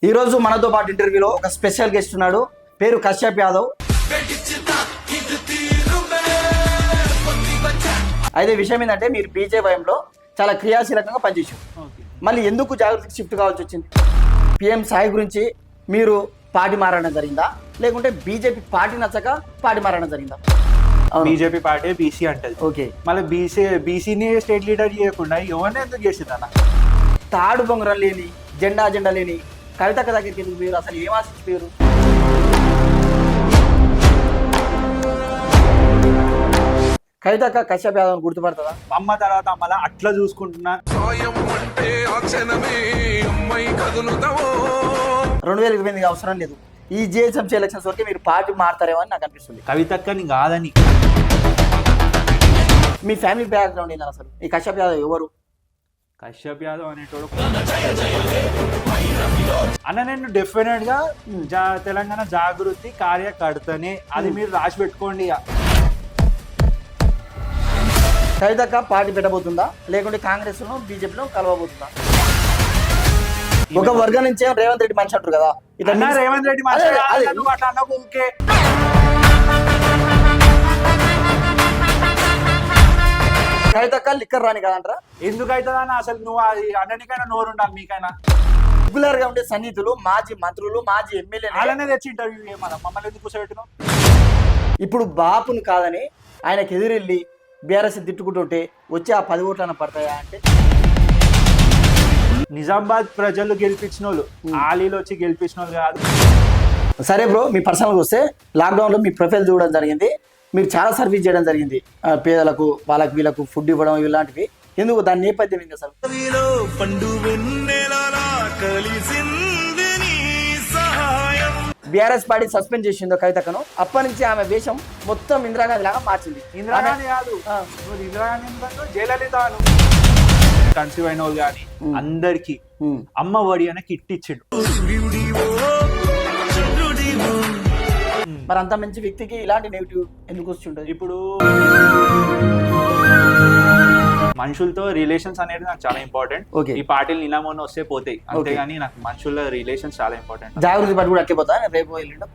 ఈరోజు మనతో పాటు ఇంటర్వ్యూలో ఒక స్పెషల్ గెస్ట్ ఉన్నాడు. పేరు కశ్యప్ యాదవ్. అయితే విషయం ఏంటంటే మీరు బీజేపీలో చాలా క్రియాశీలకంగా పనిచేశారు. మళ్ళీ ఎందుకు జాగృతికి షిఫ్ట్ కావాల్సి వచ్చింది? పిఎం సాయి గురించి మీరు పార్టీ మారడం జరిగిందా, లేకుంటే బీజేపీ పార్టీ నచ్చక పార్టీ మారడం జరిగిందా? బీజేపీ పార్టీ బీసీ అంటది. ఓకే, మళ్ళీ బీసీని స్టేట్ లీడర్ చేయకుండా ఎవరిని ఎందుకు చేసింది అన్న? తాడు బొంగరం లేని జెండా లేని కవితక్క దగ్గరికి ఎందుకు మీరు అసలు ఏం ఆశించారు? కవితక్క కశ్యప్ యాదవ్ గుర్తుపడుతుందా? అమ్మ తర్వాత మళ్ళీ అట్లా చూసుకుంటున్నా. 2028 అవసరం లేదు. ఈ జిహెచ్ఎంసీ ఎలక్షన్స్ వరకు మీరు పార్టీ మారుతారేమో అని నాకు అనిపిస్తుంది. కవితక్కని కాదని. మీ ఫ్యామిలీ బ్యాక్గ్రౌండ్ ఏంటని అసలు? ఈ కశ్యప్ యాదవ్ ఎవరు? కశ్యప్ యాదవ్ అనేటోడు అన్న, నేను డెఫినెట్ గా తెలంగాణ జాగృతి కార్యకర్తనే. అది మీరు రాసి పెట్టుకోండి. కవితక్క పార్టీ పెట్టబోతుందా, లేకుంటే కాంగ్రెస్ ను బీజేపీలో కలవబోతుందా? ఒక వర్గం నుంచి రేవంత్ రెడ్డి మనిషి అంటారు కదా, ఇట్లా రేవంత్ రెడ్డి ఓకే. కవితక్క లిక్కర్ రాని కదంటారా? ఎందుకు అవుతుందన్న? అసలు నువ్వు అన్ననికైనా నోరు ఉండాలి. మీకైనా రెగ్యులర్ గా ఉండే సన్నిహితులు, మాజీ మంత్రులు, మాజీ ఎమ్మెల్యే అలానే తెచ్చి ఇంటర్వ్యూ చేయమన్నా మమ్మల్ని ఎందుకు కూర్చోబెట్టును? ఇప్పుడు బాపును కాదని ఆయనకు ఎదురెళ్ళి బీఆర్ఎస్ తిట్టుకుంటుంటే వచ్చి ఆ 10 ఓట్లన్న పడతాయా అంటే? నిజామాబాద్ ప్రజలు గెలిపించిన వాళ్ళు, ఆలీలు వచ్చి గెలిపించిన వాళ్ళు కాదు. సరే బ్రో, మీ పర్సనల్గా వస్తే లాక్డౌన్లో మీ ప్రొఫైల్ చూడడం జరిగింది. మీరు చాలా సర్వీస్ చేయడం జరిగింది. పేదలకు, వాళ్ళకి, వీళ్ళకు ఫుడ్ ఇవ్వడం, ఇలాంటివి. ఎందుకు? దాని నేపథ్యం ఏంటి అసలు? బీఆర్ఎస్ పార్టీ సస్పెండ్ చేసిందో కవితక్కను. అప్పటి నుంచి ఆమె వేషం మొత్తం ఇందిరాగాంధీ లాగా మార్చింది. ఇందిరాగాంధీ కాదు, ఇందిరాగాంధీ జయలలిత కన్సీవ్ అయిన వాళ్ళు కానీ అందరికి అమ్మ ఒడి అనే కిట్ ఇచ్చిండు. మరి అంత మంచి వ్యక్తికి ఇలాంటి నెగిటివ్ ఎందుకు వస్తుంటది? ఇప్పుడు మనుషులతో రిలేషన్స్ అనేది నాకు చాలా ఇంపార్టెంట్. ఈ పార్టీలు నిలమొన్న వస్తే పోతాయి, అంతేగాని నాకు మనుషుల రిలేషన్స్ చాలా ఇంపార్టెంట్. జాగృతి పార్టీ కూడా అట్టిపోతా రేపు వెళ్ళిండు.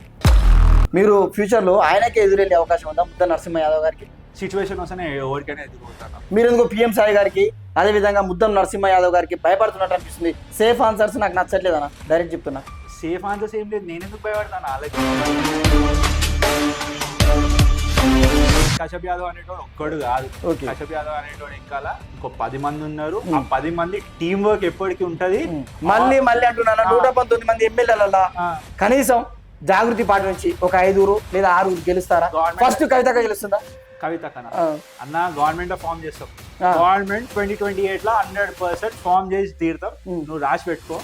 మీరు ఫ్యూచర్ లో ఆయనకే ఎదురెళ్ళే అవకాశం ఉందా ముద్ద నరసింహ యాదవ్ గారికి? సిచ్యువేషన్ వస్తేనే ఎవరికైనా ఎదుర్కొంటాను. మీరు ఎందుకు పిఎం సాయి గారికి, అదే విధంగా ముద్దం నరసింహ యాదవ్ గారికి భయపడుతున్నట్టు అనిపిస్తుంది? సేఫ్ ఆన్సర్స్ నాకు నచ్చట్లేదు అన్న, డైరెక్ట్ చెప్తున్నా. సేఫ్ ఆన్సర్స్ ఏం లేదు, నేను ఎందుకు భయపడతాను? అలాగే కశ్యప్ యాదవ్ అనేటోడు ఒక్కడు కాదు. కశ్యప్ యాదవ్ అనేటోడు ఇంకా ఇంకో 10 మంది ఉన్నారు. ఆ 10 మంది టీం వర్క్ ఎప్పటికీ ఉంటది. మళ్ళీ అంటున్నాను, 119 మంది ఎమ్మెల్యేల కనీసం జాగృతి పార్టీ నుంచి ఒక 5 లేదా 6 గెలుస్తారా? ఫస్ట్ కవితక్క గెలుస్తుందా? కవితక్క అన్న గవర్నమెంట్ ఫామ్ చేస్తాం. గవర్నమెంట్ 2028 లో 100% ఫామ్ చేసి తీరుతాం. నువ్వు రాసి పెట్టుకో.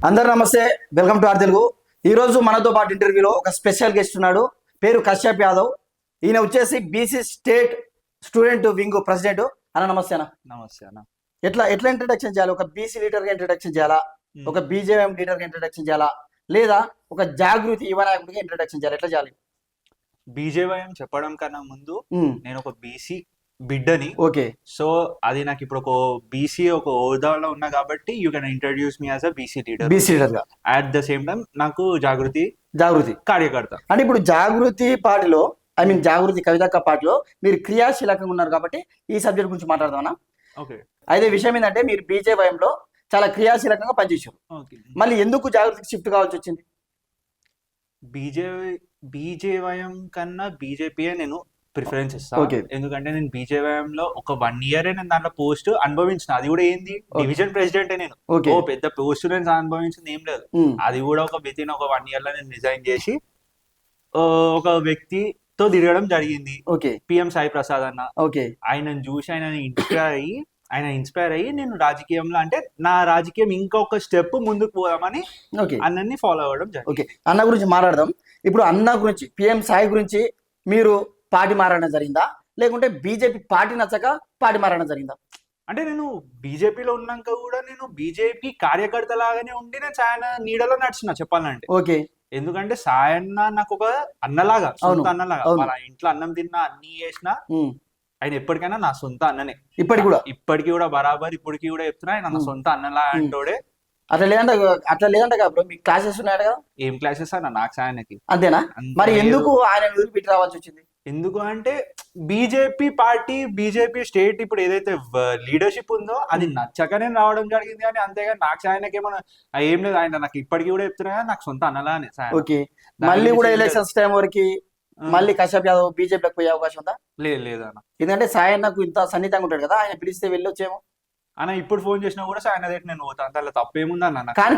అందరు నమస్తే, వెల్కమ్ టు ఆర్ తెలుగు. ఈరోజు మనతో పాటు ఇంటర్వ్యూలో ఒక స్పెషల్ గెస్ట్ ఉన్నాడు. పేరు కశ్యప్ యాదవ్. ఈయన వచ్చేసి BC state student wing president. అన్న నమస్తే అన్న. నమస్తే అన్న. ఎట్లా ఇంట్రడక్షన్ చేయాలి? ఒక బీసీ లీడర్ గా ఇంట్రడక్షన్ చేయాలా, ఒక బీజేఎం లీడర్ గా ఇంట్రడక్షన్ చేయాలా, లేదా ఒక జాగృతి యువ నాయకుడిగా ఇంట్రడక్షన్ చేయాలి? ఎట్లా చేయాలి? బీజేవైఎం చెప్పడం కన్నా ముందు నేను ఒక బీసీ బిడ్డని. ఓకే, సో అది నాకు ఇప్పుడు ఒక బీసీ ఒక హోదాలో ఉన్నా కాబట్టి you can introduce me as a BC leader గా. అట్ ద సేమ్ టైం నాకు జాగృతి కార్యకర్త. అంటే ఇప్పుడు జాగృతి పార్టీలో, ఐ మీన్ జాగృతి కవితక్క పార్టీలో మీరు క్రియాశీలకంగా ఉన్నారు కాబట్టి ఈ సబ్జెక్ట్ గురించి మాట్లాడదామన్నా. ఓకే, అయితే విషయం ఏంటంటే మీరు బీజేపీలో చాలా క్రియాశీలకంగా పనిచేశారు. మళ్ళీ ఎందుకు జాగృతికి షిఫ్ట్ కావాల్సి వచ్చింది? బీజేవైఎం కన్నా బీజేపీ నేను ప్రిఫరెన్స్ ఇస్తాను. ఎందుకంటే నేను బీజేవైఎం లో ఒక 1 year నేను దాంట్లో పోస్ట్ అనుభవించిన. అది కూడా ఏంది, డివిజన్ ప్రెసిడెంట్. నేను పెద్ద పోస్ట్ నేను అనుభవించింది ఏం లేదు. అది కూడా ఒక వితిన్ ఒక 1 year లో నేను రిజైన్ చేసి ఒక వ్యక్తితో తిరగడం జరిగింది. పిఎం సాయి ప్రసాద్ అన్న. ఆయనను చూసి ఆయన ఇన్స్పైర్ అయ్యి నేను రాజకీయంలో, అంటే నా రాజకీయం ఇంకొక స్టెప్ ముందుకు పోదామని అన్నని ఫాలో అవ్వడం జరిగింది. అన్న గురించి మాట్లాడదాం. ఇప్పుడు అన్న గురించి, పిఎం సాయి గురించి మీరు పార్టీ మారడం జరిగిందా, లేకుంటే బీజేపీ పార్టీ నచ్చక పార్టీ మారడం జరిగిందా? అంటే నేను బీజేపీలో ఉన్నాక కూడా నేను బీజేపీ కార్యకర్త లాగానే ఉండి నేను సాయన నీడలో నడిచిన చెప్పాలంటే. ఎందుకంటే సాయన్న నాకు ఒక అన్నలాగా, సొంత అన్నలాగా. వాళ్ళ ఇంట్లో అన్నం తిన్నా, అన్ని చేసినా ఆయన ఎప్పటికైనా నా సొంత అన్ననే, ఇప్పటికి కూడా బరాబర్ ఇప్పటికి కూడా చెప్తున్నా, ఆయన నా సొంత అన్నలా అంటోడే. అట్లా లేదంట బ్రో, మీకు క్లాసెస్ ఉన్నాడు కదా? ఏం క్లాసెస్ అన్న నాకు ఆయనకి? అంతేనా? మరి ఎందుకు ఆయన వదిలిపెట్టి రావాల్సి వచ్చింది? ఎందుకు అంటే బీజేపీ పార్టీ, బీజేపీ స్టేట్ ఇప్పుడు ఏదైతే లీడర్షిప్ ఉందో అది నచ్చకనే రావడం జరిగింది. కానీ అంతేగాని నాకు ఆయనకి ఏమన్నా ఏం లేదు. ఆయన నాకు ఇప్పటికీ కూడా చెప్తున్నా నాకు సొంత అన్నలానే. ఓకే, మళ్ళీ కూడా ఎలక్షన్స్ టైం వరకు మళ్ళీ కశ్యప్ యాదవ్ బీజేపీకి పోయే అవకాశం ఉందా? లేదు అన్న. ఎందుకంటే సాయన్నకు ఇంత సన్నిహితంగా ఉంటాడు కదా, ఆయన పిలిస్తే వెళ్ళొచ్చేమో అన్న. ఇప్పుడు ఫోన్ చేసినా కూడా సాయన దగ్గర నేను పోతాను, దాంట్లో తప్పేముంది అన్న. కానీ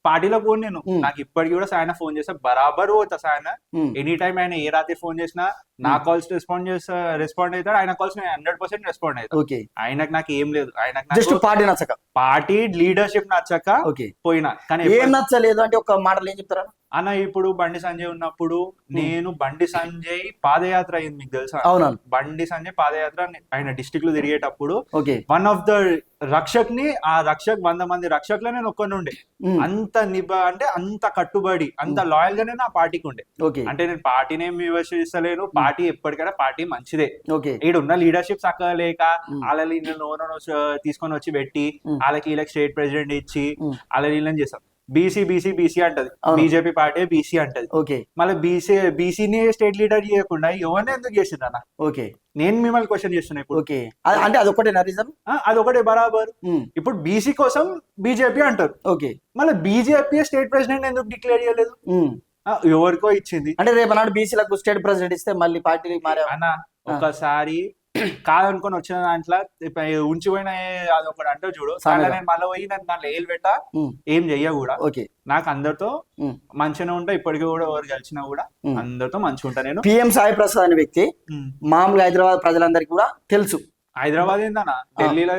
పార్టీలో పోను నేను. నాకు ఇప్పటికి కూడా సాయన ఫోన్ చేస్తే బరాబర్ పోతా. సాయన ఎనీ టైం ఆయన ఏ రాత్రి ఫోన్ చేసినా నా కాల్స్ రెస్పాండ్ అవుతాడు, ఆయన కాల్స్ 100% రెస్పాండ్ అవుతాడు. ఆయనకు నాకు ఏం లేదు, ఆయనకు పార్టీ నచ్చక, పార్టీ లీడర్షిప్ నచ్చక పోయినా. కానీ ఏం నచ్చలేదు అంటే ఒక మాటలు ఏం చెప్తారా అన్న? ఇప్పుడు బండి సంజయ్ ఉన్నప్పుడు నేను బండి సంజయ్ పాదయాత్ర అయింది, మీకు తెలుసా? అవునవును. బండి సంజయ్ పాదయాత్ర ఆయన డిస్ట్రిక్ట్ లో తిరిగేటప్పుడు వన్ ఆఫ్ ద రక్షక్ ని, ఆ రక్షక్ 100 మంది రక్షకులు నేను ఒక్కడి ఉండే. అంత అంటే అంత కట్టుబడి, అంత లాయల్ గానే నా పార్టీకి ఉండే. అంటే నేను పార్టీని ఏమి విమర్శిస్తలేను, పార్టీ ఎప్పటికైనా పార్టీ మంచిదే. ఈడున్న లీడర్షిప్ సక్కలేక వాళ్ళని తీసుకొని వచ్చి పెట్టి వాళ్ళకి వీళ్ళకి స్టేట్ ప్రెసిడెంట్ ఇచ్చి వాళ్ళని చేస్తాం. బీసీ అంటది బీజేపీ పార్టీ, బీసీ అంటది. మళ్ళీ బీసీని స్టేట్ లీడర్ చేయకుండా ఎవరిని ఎందుకు చేసింది అన్న? నేను మిమ్మల్ని క్వశ్చన్ చేస్తున్నా ఇప్పుడు. అంటే అదొకటే రీజన్, అదొకటే బరాబర్. ఇప్పుడు బీసీ కోసం బీజేపీ అంటారు, మళ్ళీ బీజేపీ స్టేట్ ప్రెసిడెంట్ ఎందుకు డిక్లేర్ చేయలేదు? ఎవరికో ఇచ్చింది. అంటే రేపు నాడు బీసీలకు స్టేట్ ప్రెసిడెంట్ ఇస్తే మళ్ళీ పార్టీ మారే అన్న. ఒకసారి కాదనుకొని వచ్చిన దాంట్లో ఉంచిపోయిన అదొకటి అంటే చూడు, నేను మళ్ళీ పోయి నేను దాంట్లో ఏలు పెట్టా ఏం చెయ్య కూడా. నాకు అందరితో మంచిగా ఉంటా, ఇప్పటికీ కూడా ఎవరు కలిసినా కూడా అందరితో మంచిగా ఉంటా. నేను పిఎం సాయి ప్రసాద్ అనే వ్యక్తి మామూలుగా హైదరాబాద్ ప్రజలందరికీ కూడా తెలుసు. హైదరాబాద్ ఏందన్నా, ఢిల్లీలో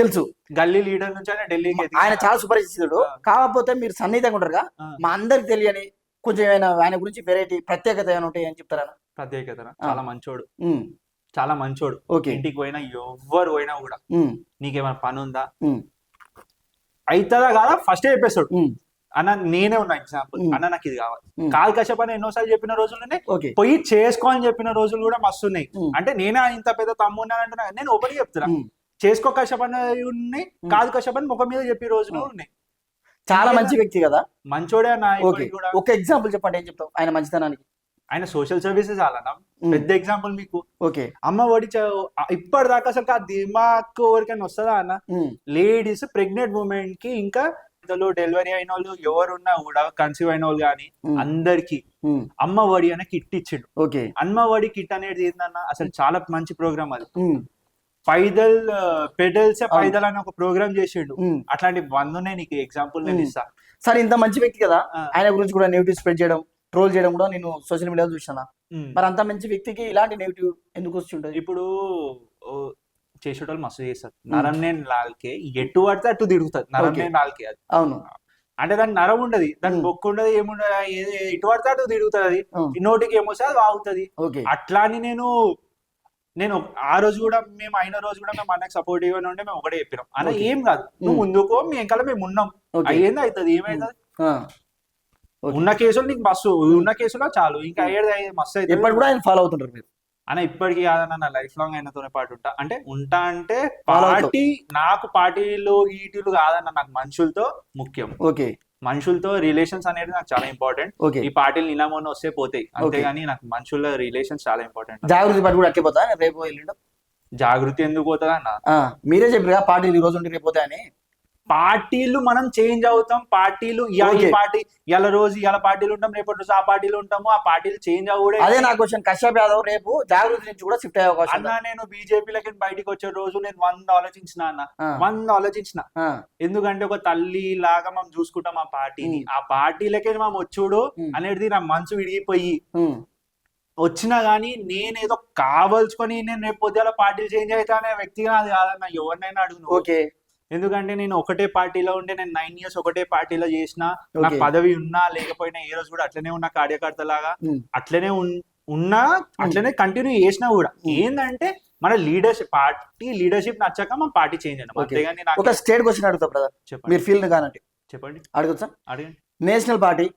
తెలుసు. గల్లీ లీడర్ నుంచి ఆయన ఢిల్లీకి ఆయన చాలా సుపరిచితుడు. కాకపోతే మీరు సన్నిహితంగా ఉంటారుగా, మా అందరికి తెలియని కొంచెం ఆయన గురించి వెరైటీ ప్రత్యేకత ఏమైనా ఉంటాయి అని చెప్తారా? ప్రత్యేకత చాలా మంచోడు, చాలా మంచోడు. ఇంటికి పోయినా ఎవ్వరు పోయినా కూడా నీకేమైనా పని ఉందా అవుతుందా కాదా ఫస్ట్ చెప్పేస్తాడు. అన్న నేనే ఉన్నా ఎగ్జాంపుల్, అన్న నాకు ఇది కావాలి, కాదు కశ్యప్ అని ఎన్నోసార్లు చెప్పిన రోజులునే పోయి చేసుకో అని చెప్పిన రోజులు కూడా మస్తు ఉన్నాయి. అంటే నేనే ఇంత పెద్ద తమ్మున్నా అంటున్నా, నేను ఓపెన్ చెప్తున్నా చేసుకో కశ్యప్ అని ఉన్నాయి, కాదు కశ్యప్ అని ముఖం మీద చెప్పే రోజులు ఉన్నాయి. చాలా మంచి వ్యక్తి కదా, మంచోడే అన్న. ఒక ఎగ్జాంపుల్ చెప్పండి, ఏం చెప్తావు ఆయన మంచితనానికి? ఆయన సోషల్ సర్వీసెస్ అలా పెద్ద ఎగ్జాంపుల్ మీకు. అమ్మ ఒడి ఇప్పటిదాకా అసలు ఆ దిమాక్ ఎవరికైనా వస్తుందా అన్న? లేడీస్ ప్రెగ్నెంట్ ఉమెన్ కి, ఇంకా డెలివరీ అయిన వాళ్ళు ఎవరున్నా కూడా, కన్సీవ్ అయిన వాళ్ళు కానీ అందరికి అమ్మ ఒడి అనే కిట్ ఇచ్చిండు. అమ్మ ఒడి కిట్ అనేది ఏందన్న, అసలు చాలా మంచి ప్రోగ్రామ్ అది. పెడల్స్ అని ఒక ప్రోగ్రామ్ చేసిండు. అట్లాంటి 100 నీకు ఎగ్జాంపుల్ నేను ఇస్తా. సరే, ఇంత మంచి వ్యక్తి కదా, ఆయన గురించి కూడా నెగిటివ్ స్ప్రెడ్ చేయడం, ట్రోల్ చేయడం కూడా నేను సోషల్ మీడియాలో చూసాను. మరి అంత మంచి వ్యక్తికి ఇలాంటి నెగిటివ్ ఎందుకు వస్తుంటది? ఇప్పుడు చేసేటోళ్ళు మస్తు చేస్తారు. నరంనేని లాల్కే ఎటు పడితే అటు తిరుగుతుంది. నరంనేని లాల్కే అది. అవును. అంటే దాని నరం ఉండదు, దాని బొక్కు ఉండదు, ఏముండదు, ఇటు పడితే అటు తిరుగుతుంది. అది నోటికి ఏమొస్తే అది వాగుతుంది. అట్లా అని నేను ఆ రోజు కూడా, మేము అయిన రోజు కూడా మేము అన్నకి సపోర్టివ్ గా ఉంటే మేము ఒకటే చెప్పినాం, అన్న ఏం కాదు, నువ్వు ముందుకో, మీ వెనకాల మేము ఉన్నాం, అయ్యేంది అవుతుంది, ఏమైతుంది. ఉన్న కేసులు నీకు బస్సు ఉన్న కేసులో చాలు, ఇంకా అయ్యేది మస్తు అయితే. ఎప్పటి కూడా ఆయన ఫాలో అవుతుంటారు మీరు? అన్న ఇప్పటికీ కాదన్న, నా లైఫ్ లాంగ్ ఆయనతోనే పాటు ఉంటా అంటే పార్టీ, నాకు పార్టీలు ఈటీలు కాదన్న, నాకు మనుషులతో ముఖ్యం. మనుషులతో రిలేషన్స్ అనేది నాకు చాలా ఇంపార్టెంట్. ఈ పార్టీలు నిలమోన వస్తే పోతాయి, అంతేగాని నాకు మనుషుల రిలేషన్స్ చాలా ఇంపార్టెంట్. జాగృతి పార్టీ కూడా అట్లే పోతా రేపు ఎల్లుండో? జాగృతి ఎందుకు పోతుందా అన్న? మీరే చెప్పారు పార్టీలు ఈ రోజు ఉండి రేపు పోతాయని. పార్టీలు మనం చేంజ్ అవుతాం, పార్టీలు పార్టీ ఇలా రోజు ఇలా పార్టీలు ఉంటాం, రేపటి రోజు ఆ పార్టీలు ఉంటాము, ఆ పార్టీలు చేంజ్ అవ్వడే. అదే నా క్వశ్చన్, కశ్యప్ యాదవ్ రేపు జాగృతి నుంచి కూడా షిఫ్ట్ అయ్యే అవకాశం అన్న. నేను బీజేపీలకి బయటకు వచ్చే రోజు నేను 100 ఆలోచించిన అన్న, 100 ఆలోచించిన. ఎందుకంటే ఒక తల్లి లాగా మనం చూసుకుంటాం ఆ పార్టీని, ఆ పార్టీలకే మనం వచ్చుడు అనేది నా మనసు విడిగిపోయి వచ్చినా గానీ నేనేదో కావల్చుకొని నేను రేపు పొద్దుల పార్టీలు చేంజ్ అవుతా అనే వ్యక్తిగా అది కాదన్న, ఎవరినైనా అడుగును. ఎందుకంటే నేను ఒకటే పార్టీలో ఉండే, నేను 9 years ఒకటే పార్టీలో చేసిన, నాకు పదవి ఉన్నా లేకపోయినా ఏ రోజు కూడా అట్లనే ఉన్న కార్యకర్త లాగా అట్లనే ఉన్నా, అట్లనే కంటిన్యూ చేసినా కూడా. ఏంటంటే మన లీడర్షిప్, పార్టీ లీడర్షిప్ నచ్చాక మన పార్టీ చేంజ్ అయినా. అంతేగాని నాకు ఒక స్టేట్ క్వశ్చన్ అడుగుతా బ్రదర్, చెప్పండి. మీరు ఫీల్డ్ కానంటే చెప్పండి, అడగచ్చా? అడగండి. నేషనల్ పార్టీ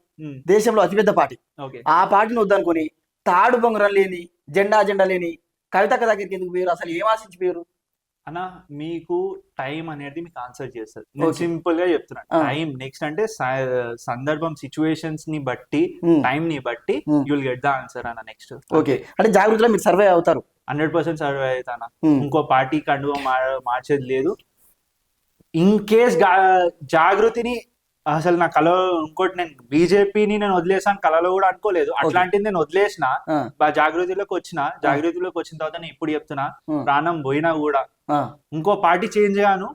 దేశంలో అతిపెద్ద పార్టీ, ఆ పార్టీని వద్దనుకుని తాడు బొంగరం లేని, జెండా లేని కవితక్క దగ్గరికి ఎందుకు పోయారు, అసలు ఏం ఆశించిపోయారు? అన్న మీకు టైం అనేది మీకు ఆన్సర్ చేస్తుంది. నేను Okay. సింపుల్ గా చెప్తున్నా, Ah. టైం నెక్స్ట్ అంటే సందర్భం సిచ్యువేషన్స్ ని బట్టి టైం ని బట్టి Hmm. You'll get the answer అన్న. నెక్స్ట్ ఓకే, అంటే జాగృతిలో మీరు సర్వే అవుతారు. 100% సర్వే అవుతానా. Hmm. ఇంకో పార్టీ కండువ మార్చేది లేదు. ఇన్ కేస్ జాగృతిని అసలు నా కళ, ఇంకోటి నేను బీజేపీని నేను వదిలేసాను కళలో కూడా అనుకోలేదు. అట్లాంటిది నేను వదిలేసిన, జాగృతిలోకి వచ్చిన తర్వాత నేను ఇప్పుడు చెప్తున్నా, ప్రాణం పోయినా కూడా ఇంకో పార్టీ చేంజ్ గాను,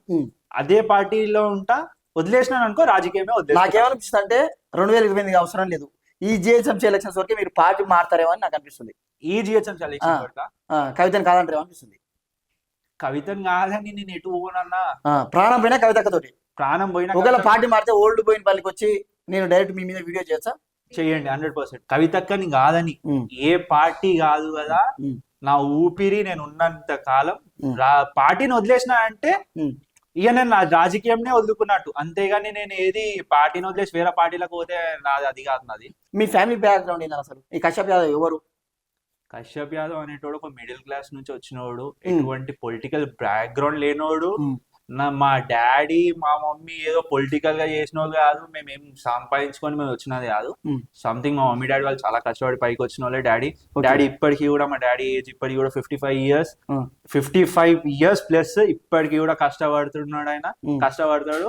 అదే పార్టీలో ఉంటా. వదిలేసినాను అనుకో, రాజకీయమే వదిలేసిన. నాకేమనిపిస్తుంది అంటే 2028 అవసరం లేదు, ఈ జిహెచ్ఎంసీ ఎలక్షన్స్ వరకే మీరు పార్టీ మారుతారేమో అని నాకు అనిపిస్తుంది. ఈ జిహెచ్ఎంసీ ఎలక్షన్ వరక కవితని కాదంటారేమో అనిపిస్తుంది. కవితను కాదని నేను ఎటు పోనన్నా. ప్రాణం పోయినా కవితక్కతోటి, ప్రాణం పోయినా ఒకవేళ పార్టీ మారితే ఓల్డ్ పోయిన పల్లికి వచ్చి నేను డైరెక్ట్ మీ మీద వీడియో చేయొచ్చా? చెయ్యండి 100%. కవితక్కని కాదని ఏ పార్టీ కాదు కదా, నా ఊపిరి నేను ఉన్నంత కాలం పార్టీని వదిలేసిన అంటే ఇక నేను నా రాజకీయంనే వదులుకున్నట్టు. అంతేగాని నేను ఏది పార్టీని వదిలేసి వేరే పార్టీలకు పోతే నాది అది కాదు. నాది. మీ ఫ్యామిలీ బ్యాక్గ్రౌండ్ ఏంటని అసలు? ఈ కశ్యప్ యాదవ్ ఎవరు? కశ్యప్ యాదవ్ అనేటోడు ఒక మిడిల్ క్లాస్ నుంచి వచ్చినోడు, ఎటువంటి పొలిటికల్ బ్యాక్గ్రౌండ్ లేనోడు. మా డాడీ మా మమ్మీ ఏదో పొలిటికల్ గా చేసిన వాళ్ళు కాదు, మేమేం సంపాదించుకొని మేము వచ్చినది కాదు. సంథింగ్ మా మమ్మీ డాడీ వాళ్ళు చాలా కష్టపడి పైకి వచ్చిన వాళ్ళే. డాడీ ఇప్పటికీ కూడా, మా డాడీ ఏజ్ ఇప్పటికి కూడా 55 ఇయర్స్ ప్లస్ ఇప్పటికి కూడా కష్టపడుతున్నాడు. ఆయన కష్టపడతాడు.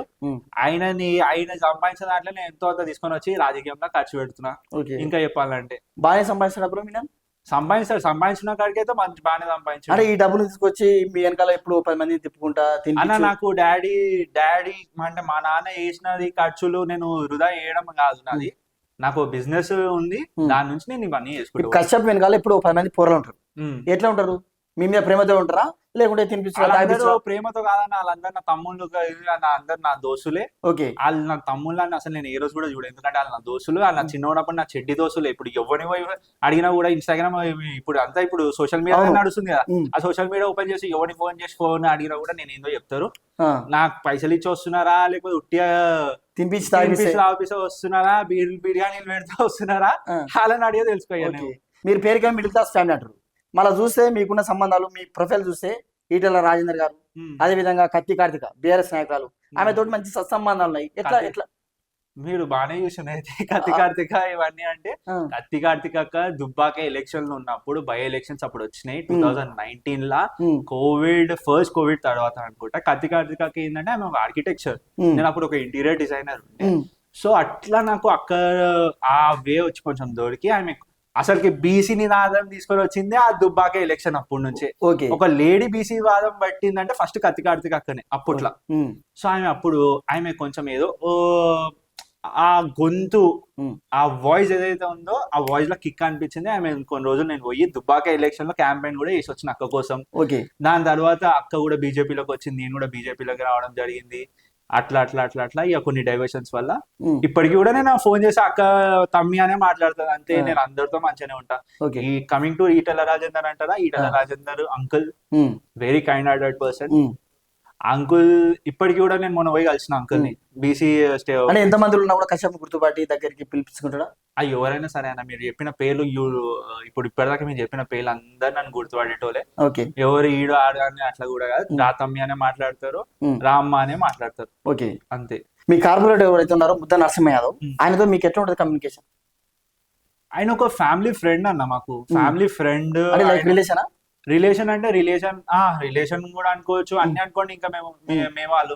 ఆయన సంపాదించిన దాంట్లో నేను ఎంతో అంత తీసుకొని వచ్చి రాజకీయంలో ఖర్చు పెడుతున్నా. ఇంకా చెప్పాలంటే బాగా సంపాదించినప్పుడు మీ సంపాదించిన కాడికి అయితే మంచి బాగానే సంపాదించాడు. అంటే ఈ డబ్బులు తీసుకొచ్చి మీ వెనకాల ఎప్పుడు 10 మంది తిప్పుకుంటా అన్న, నాకు డాడీ అంటే మా నాన్న వేసినది ఖర్చులు నేను వృధా చేయడం కాదు. నాది నాకు బిజినెస్ ఉంది, దాని నుంచి నేను ఇవన్నీ చేసుకుంటాను. కశ్యప్ వెనకాల ఇప్పుడు 10 మంది పోరలు ఉంటారు. ఎట్లా ఉంటారు? మీ మీద ప్రేమతో ఉంటారా లేకుంటే తినిపించారు? ప్రేమతో కాదన్న, వాళ్ళందరూ నా తమ్ముళ్ళు, అందరు నా దోస్తులే. వాళ్ళు నా తమ్ముళ్ళని అసలు నేను ఏ రోజు కూడా చూడలేదు. ఎందుకంటే వాళ్ళు నా దోస్తులు, వాళ్ళు నా చిన్నప్పుడు నా చెడ్డి దోస్తులు. ఇప్పుడు ఎవరిని అడిగినా కూడా ఇన్స్టాగ్రామ్ ఇప్పుడు సోషల్ మీడియా నడుస్తుంది కదా, ఆ సోషల్ మీడియా ఓపెన్ చేసి ఎవరిని ఫోన్ చేసి ఫోన్ అడిగినా కూడా నేను ఏందో చెప్తారు. నాకు పైసలు ఇచ్చి వస్తున్నారా, లేకపోతే ఉట్టిగా ఆఫీస్ వస్తున్నారా, బిర్యానీలు పెడితే వస్తున్నారా, వాళ్ళని అడిగే తెలుసుకోవాలి. మీరు పేరుగా మిడిల్ క్లాస్ ఫ్యామిలీ అంటారు. మళ్ళీ చూస్తే మీకున్న సంబంధాలు, మీ ప్రొఫైల్ చూస్తే ఈటెల రాజేందర్ గారు, అదే విధంగా కత్తి కార్తిక బీఆర్ఎస్ నాయకురాలు, ఆమె తోటి మంచి సత్సంబంధాలు ఉన్నాయి. ఎట్లా మీరు బాగానే చూసిన అయితే కత్తి కార్తిక ఇవన్నీ అంటే, కత్తి కార్తిక దుబ్బాక ఎలక్షన్లు ఉన్నప్పుడు బై ఎలక్షన్స్ అప్పుడు వచ్చినాయి 2019 లా, ఫస్ట్ కోవిడ్ తర్వాత అనుకుంటా. కత్తి కార్తిక ఏంటంటే ఆమె ఒక ఆర్కిటెక్చర్, నేను అప్పుడు ఒక ఇంటీరియర్ డిజైనర్ ఉండే. సో అట్లా నాకు అక్కడ ఆ వే వచ్చి కొంచెం దొరికి ఆమె అసలుకి బీసీ నినాదం తీసుకొని వచ్చింది ఆ దుబ్బాక ఎలక్షన్ అప్పటి నుంచే. ఒక లేడీ బీసీ వాదం పట్టిందంటే ఫస్ట్ కత్తి కార్తిక అక్కనే అప్పట్లో. సో ఆమె కొంచెం ఏదో ఆ గొంతు, ఆ వాయిస్ ఏదైతే ఉందో ఆ వాయిస్ లో కిక్ అనిపించింది. ఆమె కొన్ని రోజులు నేను పోయి దుబ్బాక ఎలక్షన్ లో క్యాంపెయిన్ కూడా చేసి వచ్చిన అక్క కోసం. దాని తర్వాత అక్క కూడా బీజేపీలోకి వచ్చింది, నేను కూడా బీజేపీలోకి రావడం జరిగింది. అట్లా ఇక కొన్ని డైవర్షన్స్ వల్ల ఇప్పటికి కూడా నేను ఫోన్ చేసి అక్క తమ్మి అనే మాట్లాడతాను అంతే. నేను అందరితో మంచిగానే ఉంటా. ఈ కమింగ్ టు ఈటెల రాజేందర్ అంటారా, Etela Rajender uncle very kind hearted person. Uncle ఇప్పటికి కూడా నేను మొన్న పోయి కలిసిన అంకుల్ ని బీసీ స్టే. ఎంత మంది ఉన్నా కూడా కశ్యప్ గుర్తుపట్టి దగ్గరికి పిలిపించుకుంటాడా? ఎవరైనా సరే అన్న, మీరు చెప్పిన పేర్లు ఇప్పుడు ఇప్పటిదాకా మీరు చెప్పిన పేర్లు అందరు నన్ను గుర్తుపడేటోలే. ఎవరు ఈడు ఆడు అని అట్లా కూడా కాదు, రాతమ్మి అనే మాట్లాడతారు, రామ్మ అనే మాట్లాడతారు. అంతే. మీ కార్పొరేటర్ ఎవరైతే ఉన్నారో ముద్ద నరసింహ యాదవ్, ఆయనతో మీకు ఎట్లా ఉంటుంది కమ్యూనికేషన్? ఆయన ఒక ఫ్యామిలీ ఫ్రెండ్ అన్న, మాకు ఫ్యామిలీ ఫ్రెండ్. రిలేషన్ అంటే రిలేషన్ కూడా అనుకోవచ్చు, అన్ని అనుకోండి. ఇంకా మేము వాళ్ళు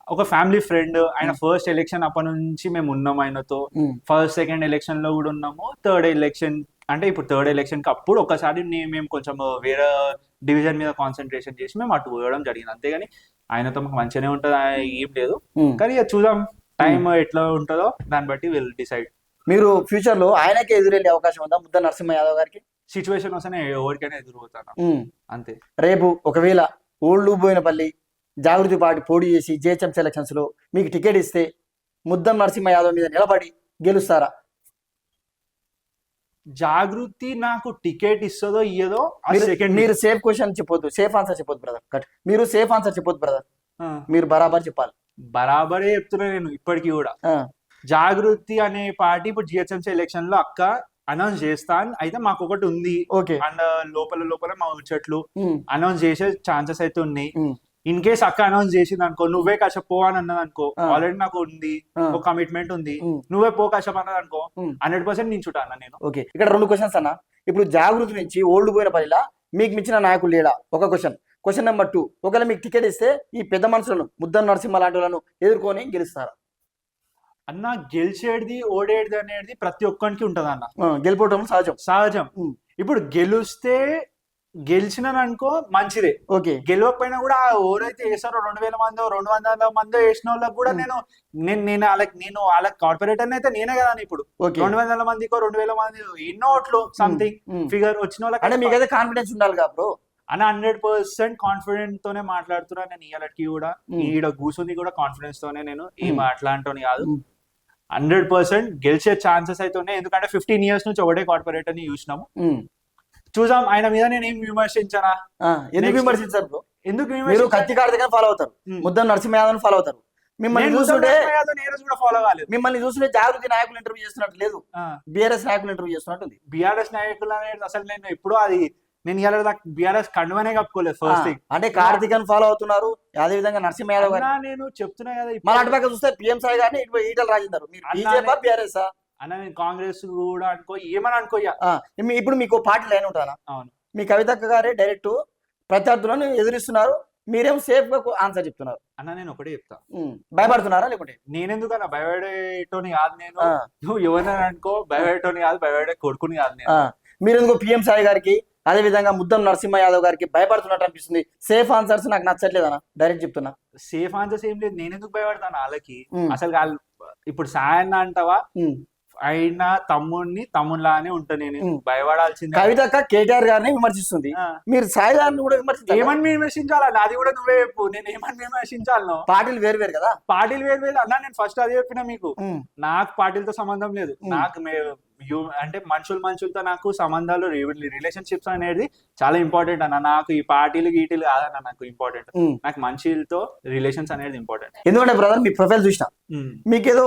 ఒక ఫ్యామిలీ ఫ్రెండ్. ఆయన ఫస్ట్ ఎలక్షన్ అప్పటి నుంచి మేము ఉన్నాము ఆయనతో. ఫస్ట్ సెకండ్ ఎలక్షన్ లో కూడా ఉన్నాము. థర్డ్ ఎలక్షన్ కి అప్పుడు ఒకసారి మేము కొంచెం వేరే డివిజన్ మీద కాన్సన్ట్రేషన్ చేసి మేము అటు పోయడం జరిగింది. అంతేగాని ఆయనతో మాకు మంచిగానే ఉంటుంది, ఏం లేదు. కానీ చూద్దాం టైం ఎట్లా ఉంటుందో దాన్ని బట్టి విల్ డిసైడ్. మీరు ఫ్యూచర్ లో ఆయనకే ఎదురెళ్ళే అవకాశం ఉందా ముద్ద నరసింహ యాదవ్ గారికి? సిచ్యువేషన్ వస్తేనే ఎవరికైనా ఎదురుపోతాను అంతే. రేపు ఒకవేళ ఓల్డ్ బోయినపల్లి జాగృతి పార్టీ పోటీ చేసి జిహెచ్ఎంసీ ఎలక్షన్స్ లో మీకు టికెట్ ఇస్తే ముద్ద నరసింహ యాదవ్ మీద నిలబడి గెలుస్తారా? జాగృతి నాకు టికెట్ ఇస్తుందో ఇయ్యదో మీరు సేఫ్ క్వశ్చన్ చెప్పొద్దు, సేఫ్ ఆన్సర్ చెప్పొద్దు బ్రదర్. మీరు సేఫ్ ఆన్సర్ చెప్పొద్దు బ్రదర్, మీరు బరాబర్ చెప్పాలి. బరాబరే చెప్తున్నా నేను ఇప్పటికీ కూడా. జాగృతి అనే పార్టీ ఇప్పుడు జిహెచ్ఎంసీ ఎలక్షన్ లో అక్క అనౌన్స్ చేస్తాను అయితే మాకు ఒకటి ఉంది ఓకే అండ్ లోపల మా ముచ్చట్లు అనౌన్స్ చేసే ఛాన్సెస్ అయితే ఉన్నాయి. ఇన్ కేస్ అక్క అనౌన్స్ చేసింది అనుకో, నువ్వే కశ్యప్ పో అని అన్నది అనుకో, ఆల్రెడీ నాకు ఉంది ఒక కమిట్మెంట్ ఉంది, నువ్వే పో కశ్యప్ అన్నది అనుకో 100% నేను చుట్టా అన్న నేను. ఓకే, ఇక్కడ 2 క్వశ్చన్స్ అన్న. ఇప్పుడు జాగృతి నుంచి ఓల్డ్ పోయిన పనిలా మీకు మించిన నాయకులు లేడా? ఒక క్వశ్చన్ నెంబర్ 2, ఒకవేళ మీకు టికెట్ ఇస్తే ఈ పెద్ద మనుషులను ముద్దన్ నరసింహ లాంటి వాళ్ళను ఎదుర్కొని గెలుస్తారా? అన్న గెలిచేది ఓడేది అనేది ప్రతి ఒక్కరికి ఉంటది అన్న, గెలిపోవటం సహజం. ఇప్పుడు గెలిచినాను అనుకో మంచిదే, ఓకే. గెలవకపోయినా కూడా ఎవరైతే వేసారో 2000 మందో 200 మందో వేసిన వాళ్ళకి కూడా నేను వాళ్ళకి కార్పొరేటర్ అయితే నేనే కదా ఇప్పుడు 200 మందికో 2000 మంది ఎన్నో ఓట్లు సంథింగ్ ఫిగర్ వచ్చిన వాళ్ళకి మీకైతే కాన్ఫిడెన్స్ ఉండాలి కాబట్టి అన్న 100% కాన్ఫిడెంట్ తోనే మాట్లాడుతున్నా నేను. ఇవాళకి కూడా ఈడ కూర్చుంది కూడా కాన్ఫిడెన్స్ తోనే, నేను ఏం మాట్లాడటోని కాదు. 100% గెలిచే ఛాన్సెస్ అయితే ఉన్నాయి, ఎందుకంటే 15 years నుంచి ఒకటే కార్పొరేటర్ ని చూసినాము. చూసాం ఆయన మీద నేను ఏం విమర్శించానా? ఎందుకు విమర్శించారు బ్రో? ఎందుకు కత్తి కార్తీక ఫాలో అవుతారు, ముద్దన్ నరసింహ యాదవ్ ఫాలో అవుతారు. మిమ్మల్ని చూస్తుంటే ఫాలో కాలేదు, మిమ్మల్ని చూస్తుంటే జాగృతి నాయకులు ఇంటర్వ్యూ చేస్తున్నట్టు లేదు, బీఆర్ఎస్ నాయకులు ఇంటర్వ్యూ చేస్తున్నట్టు ఉంది. బీఆర్ఎస్ నాయకులు అనేది అసలు నేను ఎప్పుడూ నేను ఇలా బీఆర్ఎస్ కండువనే కప్పుకోలేదు. ఫస్ట్ థింగ్ అంటే కార్తీక్ ఫాలో అవుతున్నారు, అదే విధంగా నరసింహ యాదవ్ గారు. నేను చెప్తున్నా కదా, మన అటు పక్క చూస్తే పిఎం సాయి గారిని ఈటల రాజేందర్. బీఆర్ఎస్ అన్న నేను కాంగ్రెస్ కూడా అనుకో ఏమని అనుకో. ఇప్పుడు మీకు పార్టీ లైన్ ఉంటానా? అవును, మీ కవితక్క గారే డైరెక్ట్ ప్రత్యర్థులను ఎదురిస్తున్నారు, మీరేం సేఫ్ గా ఆన్సర్ చెప్తున్నారు. అన్న నేను ఒకటే చెప్తా, భయపడుతున్నారా? లేకుంటే నేనెందుకన్నా భయపడేటోని కాదు నేను, నువ్వు ఎవరైనా అనుకో భయపడేటోని కాదు, భయపడే కొడుకుని కాదు నేను. మీరు ఎందుకు పిఎం సాయి గారికి అదే విధంగా ముద్దం నరసింహ యాదవ్ గారికి భయపడుతున్నట్టు అనిపిస్తుంది. సేఫ్ ఆన్సర్స్ నాకు నచ్చట్లేదు అన్న, డైరెక్ట్ చెప్తున్నా. సేఫ్ ఆన్సర్స్ ఏం లేదు, నేను ఎందుకు భయపడతాను వాళ్ళకి? అసలు ఇప్పుడు సాయన్న అంటావా, ఆయన తమ్ముళ్ళనే ఉంటా, నేను భయపడాల్సింది. కవితక్క కేటీఆర్ గారిని విమర్శిస్తుంది, మీరు సాయి గారిని కూడా విమర్శించాలి. ఏమని విమర్శించాలా? నాది కూడా నువ్వే చెప్పు, నేను ఏమని విమర్శించాలను? పార్టీలు వేరు కదా, పార్టీలు వేరు అన్నా. నేను ఫస్ట్ అదే చెప్పినా మీకు, నాకు పార్టీలతో సంబంధం లేదు. నాకు అంటే మనుషులతో నాకు సంబంధాలు, రిలేషన్షిప్స్ అనేది చాలా ఇంపార్టెంట్ అన్న. నాకు ఈ పార్టీలు గీటీలు కాదన్న నాకు ఇంపార్టెంట్, నాకు మనుషులతో రిలేషన్స్ అనేది ఇంపార్టెంట్. ఎందుకంటే బ్రదర్ మీ ప్రొఫైల్ చూసినా మీకేదో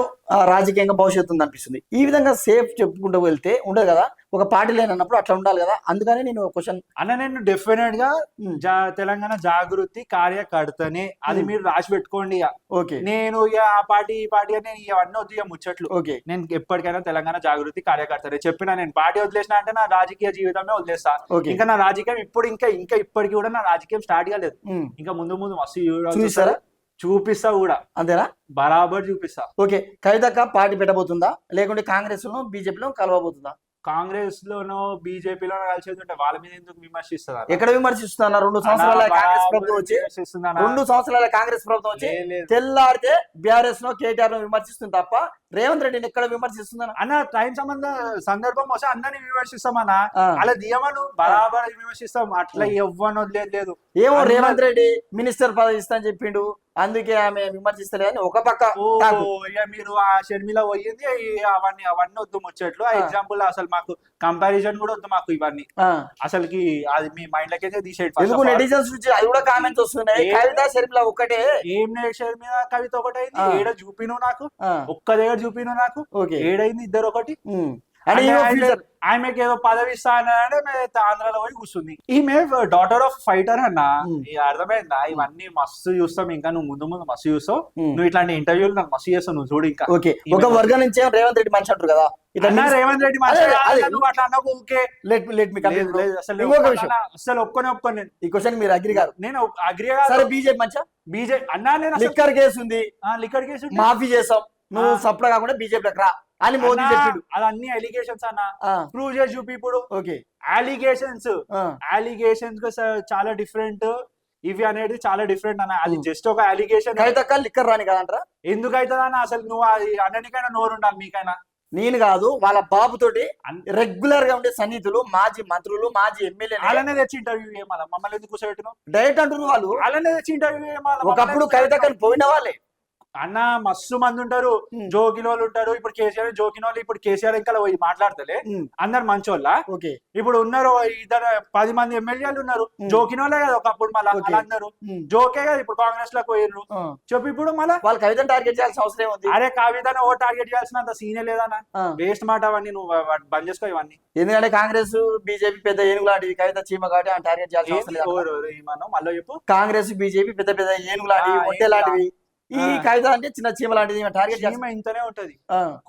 రాజకీయంగా భవిష్యత్తు ఉంది అనిపిస్తుంది. ఈ విధంగా సేఫ్ చెప్పుకుంటూ వెళ్తే ఉండదు కదా, ఒక పార్టీ లేనప్పుడు అట్లా ఉండాలి కదా. అందుకని నేను క్వశ్చన్ అన్న, నేను డెఫినెట్ గా తెలంగాణ జాగృతి కార్యకర్తనే, అది మీరు రాసి పెట్టుకోండి. ఓకే, నేను ఆ పార్టీ ఈ పార్టీ అని ఇవన్నీ వద్దు ముచ్చట్లు. ఓకే, నేను ఎప్పటికైనా తెలంగాణ జాగృతి కార్యకర్తనే చెప్పినా. నేను పార్టీ వదిలేసిన అంటే నా రాజకీయ జీవితమే వదిలేస్తా. ఇంకా నా రాజకీయం ఇప్పుడు ఇంకా ఇప్పటికి కూడా నా రాజకీయం స్టార్ట్ కాలేదు. ఇంకా ముందు మస్తు చూపిస్తా కూడా, అంతేనా? బరాబర్ చూపిస్తా. ఓకే, కవితక్క పార్టీ పెట్టబోతుందా, లేకుంటే కాంగ్రెస్ లో బీజేపీలో కలవబోతుందా? కాంగ్రెస్ లోనో బీజేపీలో కలిసేది ఉంటే వాళ్ళ మీద ఎందుకు విమర్శిస్తారు? ఎక్కడ విమర్శిస్తున్నారు? 2 సంవత్సరాల కాంగ్రెస్ ప్రభుత్వం వచ్చి 2 సంవత్సరాల కాంగ్రెస్ ప్రభుత్వం వచ్చి తెల్లారితే బీఆర్ఎస్ లో కేటీఆర్ లో విమర్శిస్తుంది తప్ప రేవంత్ రెడ్డిని ఎక్కడ విమర్శిస్తున్నారు? అన్న టైం సందర్భం వస్తే అందరినీ విమర్శిస్తామన్నా, అలా దియమను బరాబర్ విమర్శిస్తాం. అట్లా ఎవ్వను లేదు. ఏమో రేవంత్ రెడ్డి మినిస్టర్ పదవి ఇస్తా అని చెప్పిండు, అందుకే ఆమె విమర్శిస్తలేదని ఒక పక్క. మీరు ఆ షర్మిల పోయింది, అవన్నీ వద్దు ముచ్చట్లు. ఆ ఎగ్జాంపుల్ అసలు మాకు కంపారిజన్ కూడా వద్దు మాకు. ఇవన్నీ అసలుకి అది మీ మైండ్ లకైతే తీసేయండి. నెటిజన్స్ నుంచి అది కూడా కామెంట్స్ వస్తున్నాయి, కవిత షర్మిల ఒకటే. ఏం లేదు, షర్మిల కవిత ఒకటే ఏడ చూపిను నాకు, ఒక్క దగ్గర చూపిను నాకు. ఏడైంది ఇద్దరు ఒకటి. ఆమెకి ఏదో పదవి ఇస్తానంటే ఆంధ్రాలో పోయి కూర్చుంది. ఈమె డాటర్ ఆఫ్ ఫైటర్ అన్న, అర్థమైందా? ఇవన్నీ మస్తు చూస్తాం, ఇంకా నువ్వు ముందు మస్తు చూస్తావు. నువ్వు ఇట్లాంటి ఇంటర్వ్యూలు నాకు మస్తు చేస్తావు, నువ్వు చూడు. ఇంకా ఒక వర్గం నుంచి రేవంత్ రెడ్డి మంచి అంటారు కదా, రేవంత్ రెడ్డి అసలు ఒప్పుకొని ఈ క్వశ్చన్ మీరు అగ్రి గారు, నేను అగ్రి గారు. బీజేపీ మంచిగా బీజేపీ అన్నా, నేను లిక్కర్ కేసు ఉంది, లిక్కర్ కేసు మాఫీ చేసాం, నువ్వు సప్లై కాకుండా బీజేపీలోకి రా అని మోదీ చెప్పిండు. అదన్నీ అలిగేషన్స్ అన్న, ప్రూవ్ చేసి చూపి ఇప్పుడు. ఓకే, అలిగేషన్స్ చాలా డిఫరెంట్, ఇవి అనేది చాలా డిఫరెంట్ అన్న. అది జస్ట్ ఒక అలిగేషన్. లిక్కర్ రాని కదంటారా? ఎందుకు అవుతుంది అన్న? అసలు నువ్వు అన్నిటికైనా నోరు ఉండాలి మీకైనా. నేను కాదు, వాళ్ళ బాబుతోటి రెగ్యులర్ గా ఉండే సన్నిహితులు, మాజీ మంత్రులు, మాజీ ఎమ్మెల్యే అలానే తెచ్చి ఇంటర్వ్యూ ఏమాల మమ్మల్ని ఎందుకు కూర్చోబెట్టినావు? డైరెక్ట్ అంటున్నారు వాళ్ళు, అలానే తెచ్చి ఇంటర్వ్యూ ఏమాల. ఒకప్పుడు కవితక్కని పోయిన వాళ్ళే, అన్న మస్తు మంది ఉంటారు, జోకిన వాళ్ళు ఉంటారు. ఇప్పుడు కేసీఆర్ జోకిన వాళ్ళు ఇప్పుడు కేసీఆర్ ఇంకా పోయి మాట్లాడతలే, అందరు మంచోళ్ళ. ఓకే ఇప్పుడు ఉన్నారు 10 మంది ఎమ్మెల్యేలు ఉన్నారు, జోకిన వాళ్ళే కదా ఒకప్పుడు. మళ్ళీ వాళ్ళందరూ జోకే కదా ఇప్పుడు కాంగ్రెస్ లో పోయిర్రు. చెప్పు ఇప్పుడు మళ్ళీ వాళ్ళు కవితను టార్గెట్ చేయాల్సిన అవసరం ఉంది. అరే కవితను ఓ టార్గెట్ చేయాల్సినంత సీనే లేదన్నా, వేస్ట్ మాట అవన్నీ. నువ్వు బంద్ చేసుకో ఇవన్నీ. ఎందుకంటే కాంగ్రెస్ బీజేపీ పెద్ద ఏనుగు లాంటివి, కవిత చీమ కాబట్టి ఆ టార్గెట్ చేయాల్సిన అవసరం లేదు. మళ్ళీ చెప్పు. కాంగ్రెస్ బీజేపీ పెద్ద పెద్ద ఏనుగు లాంటివి, ఒంటె లాంటివి. ఈ కవిత అంటే చిన్న చీమ లాంటిది, టార్గెట్ ఇంతనే ఉంటది.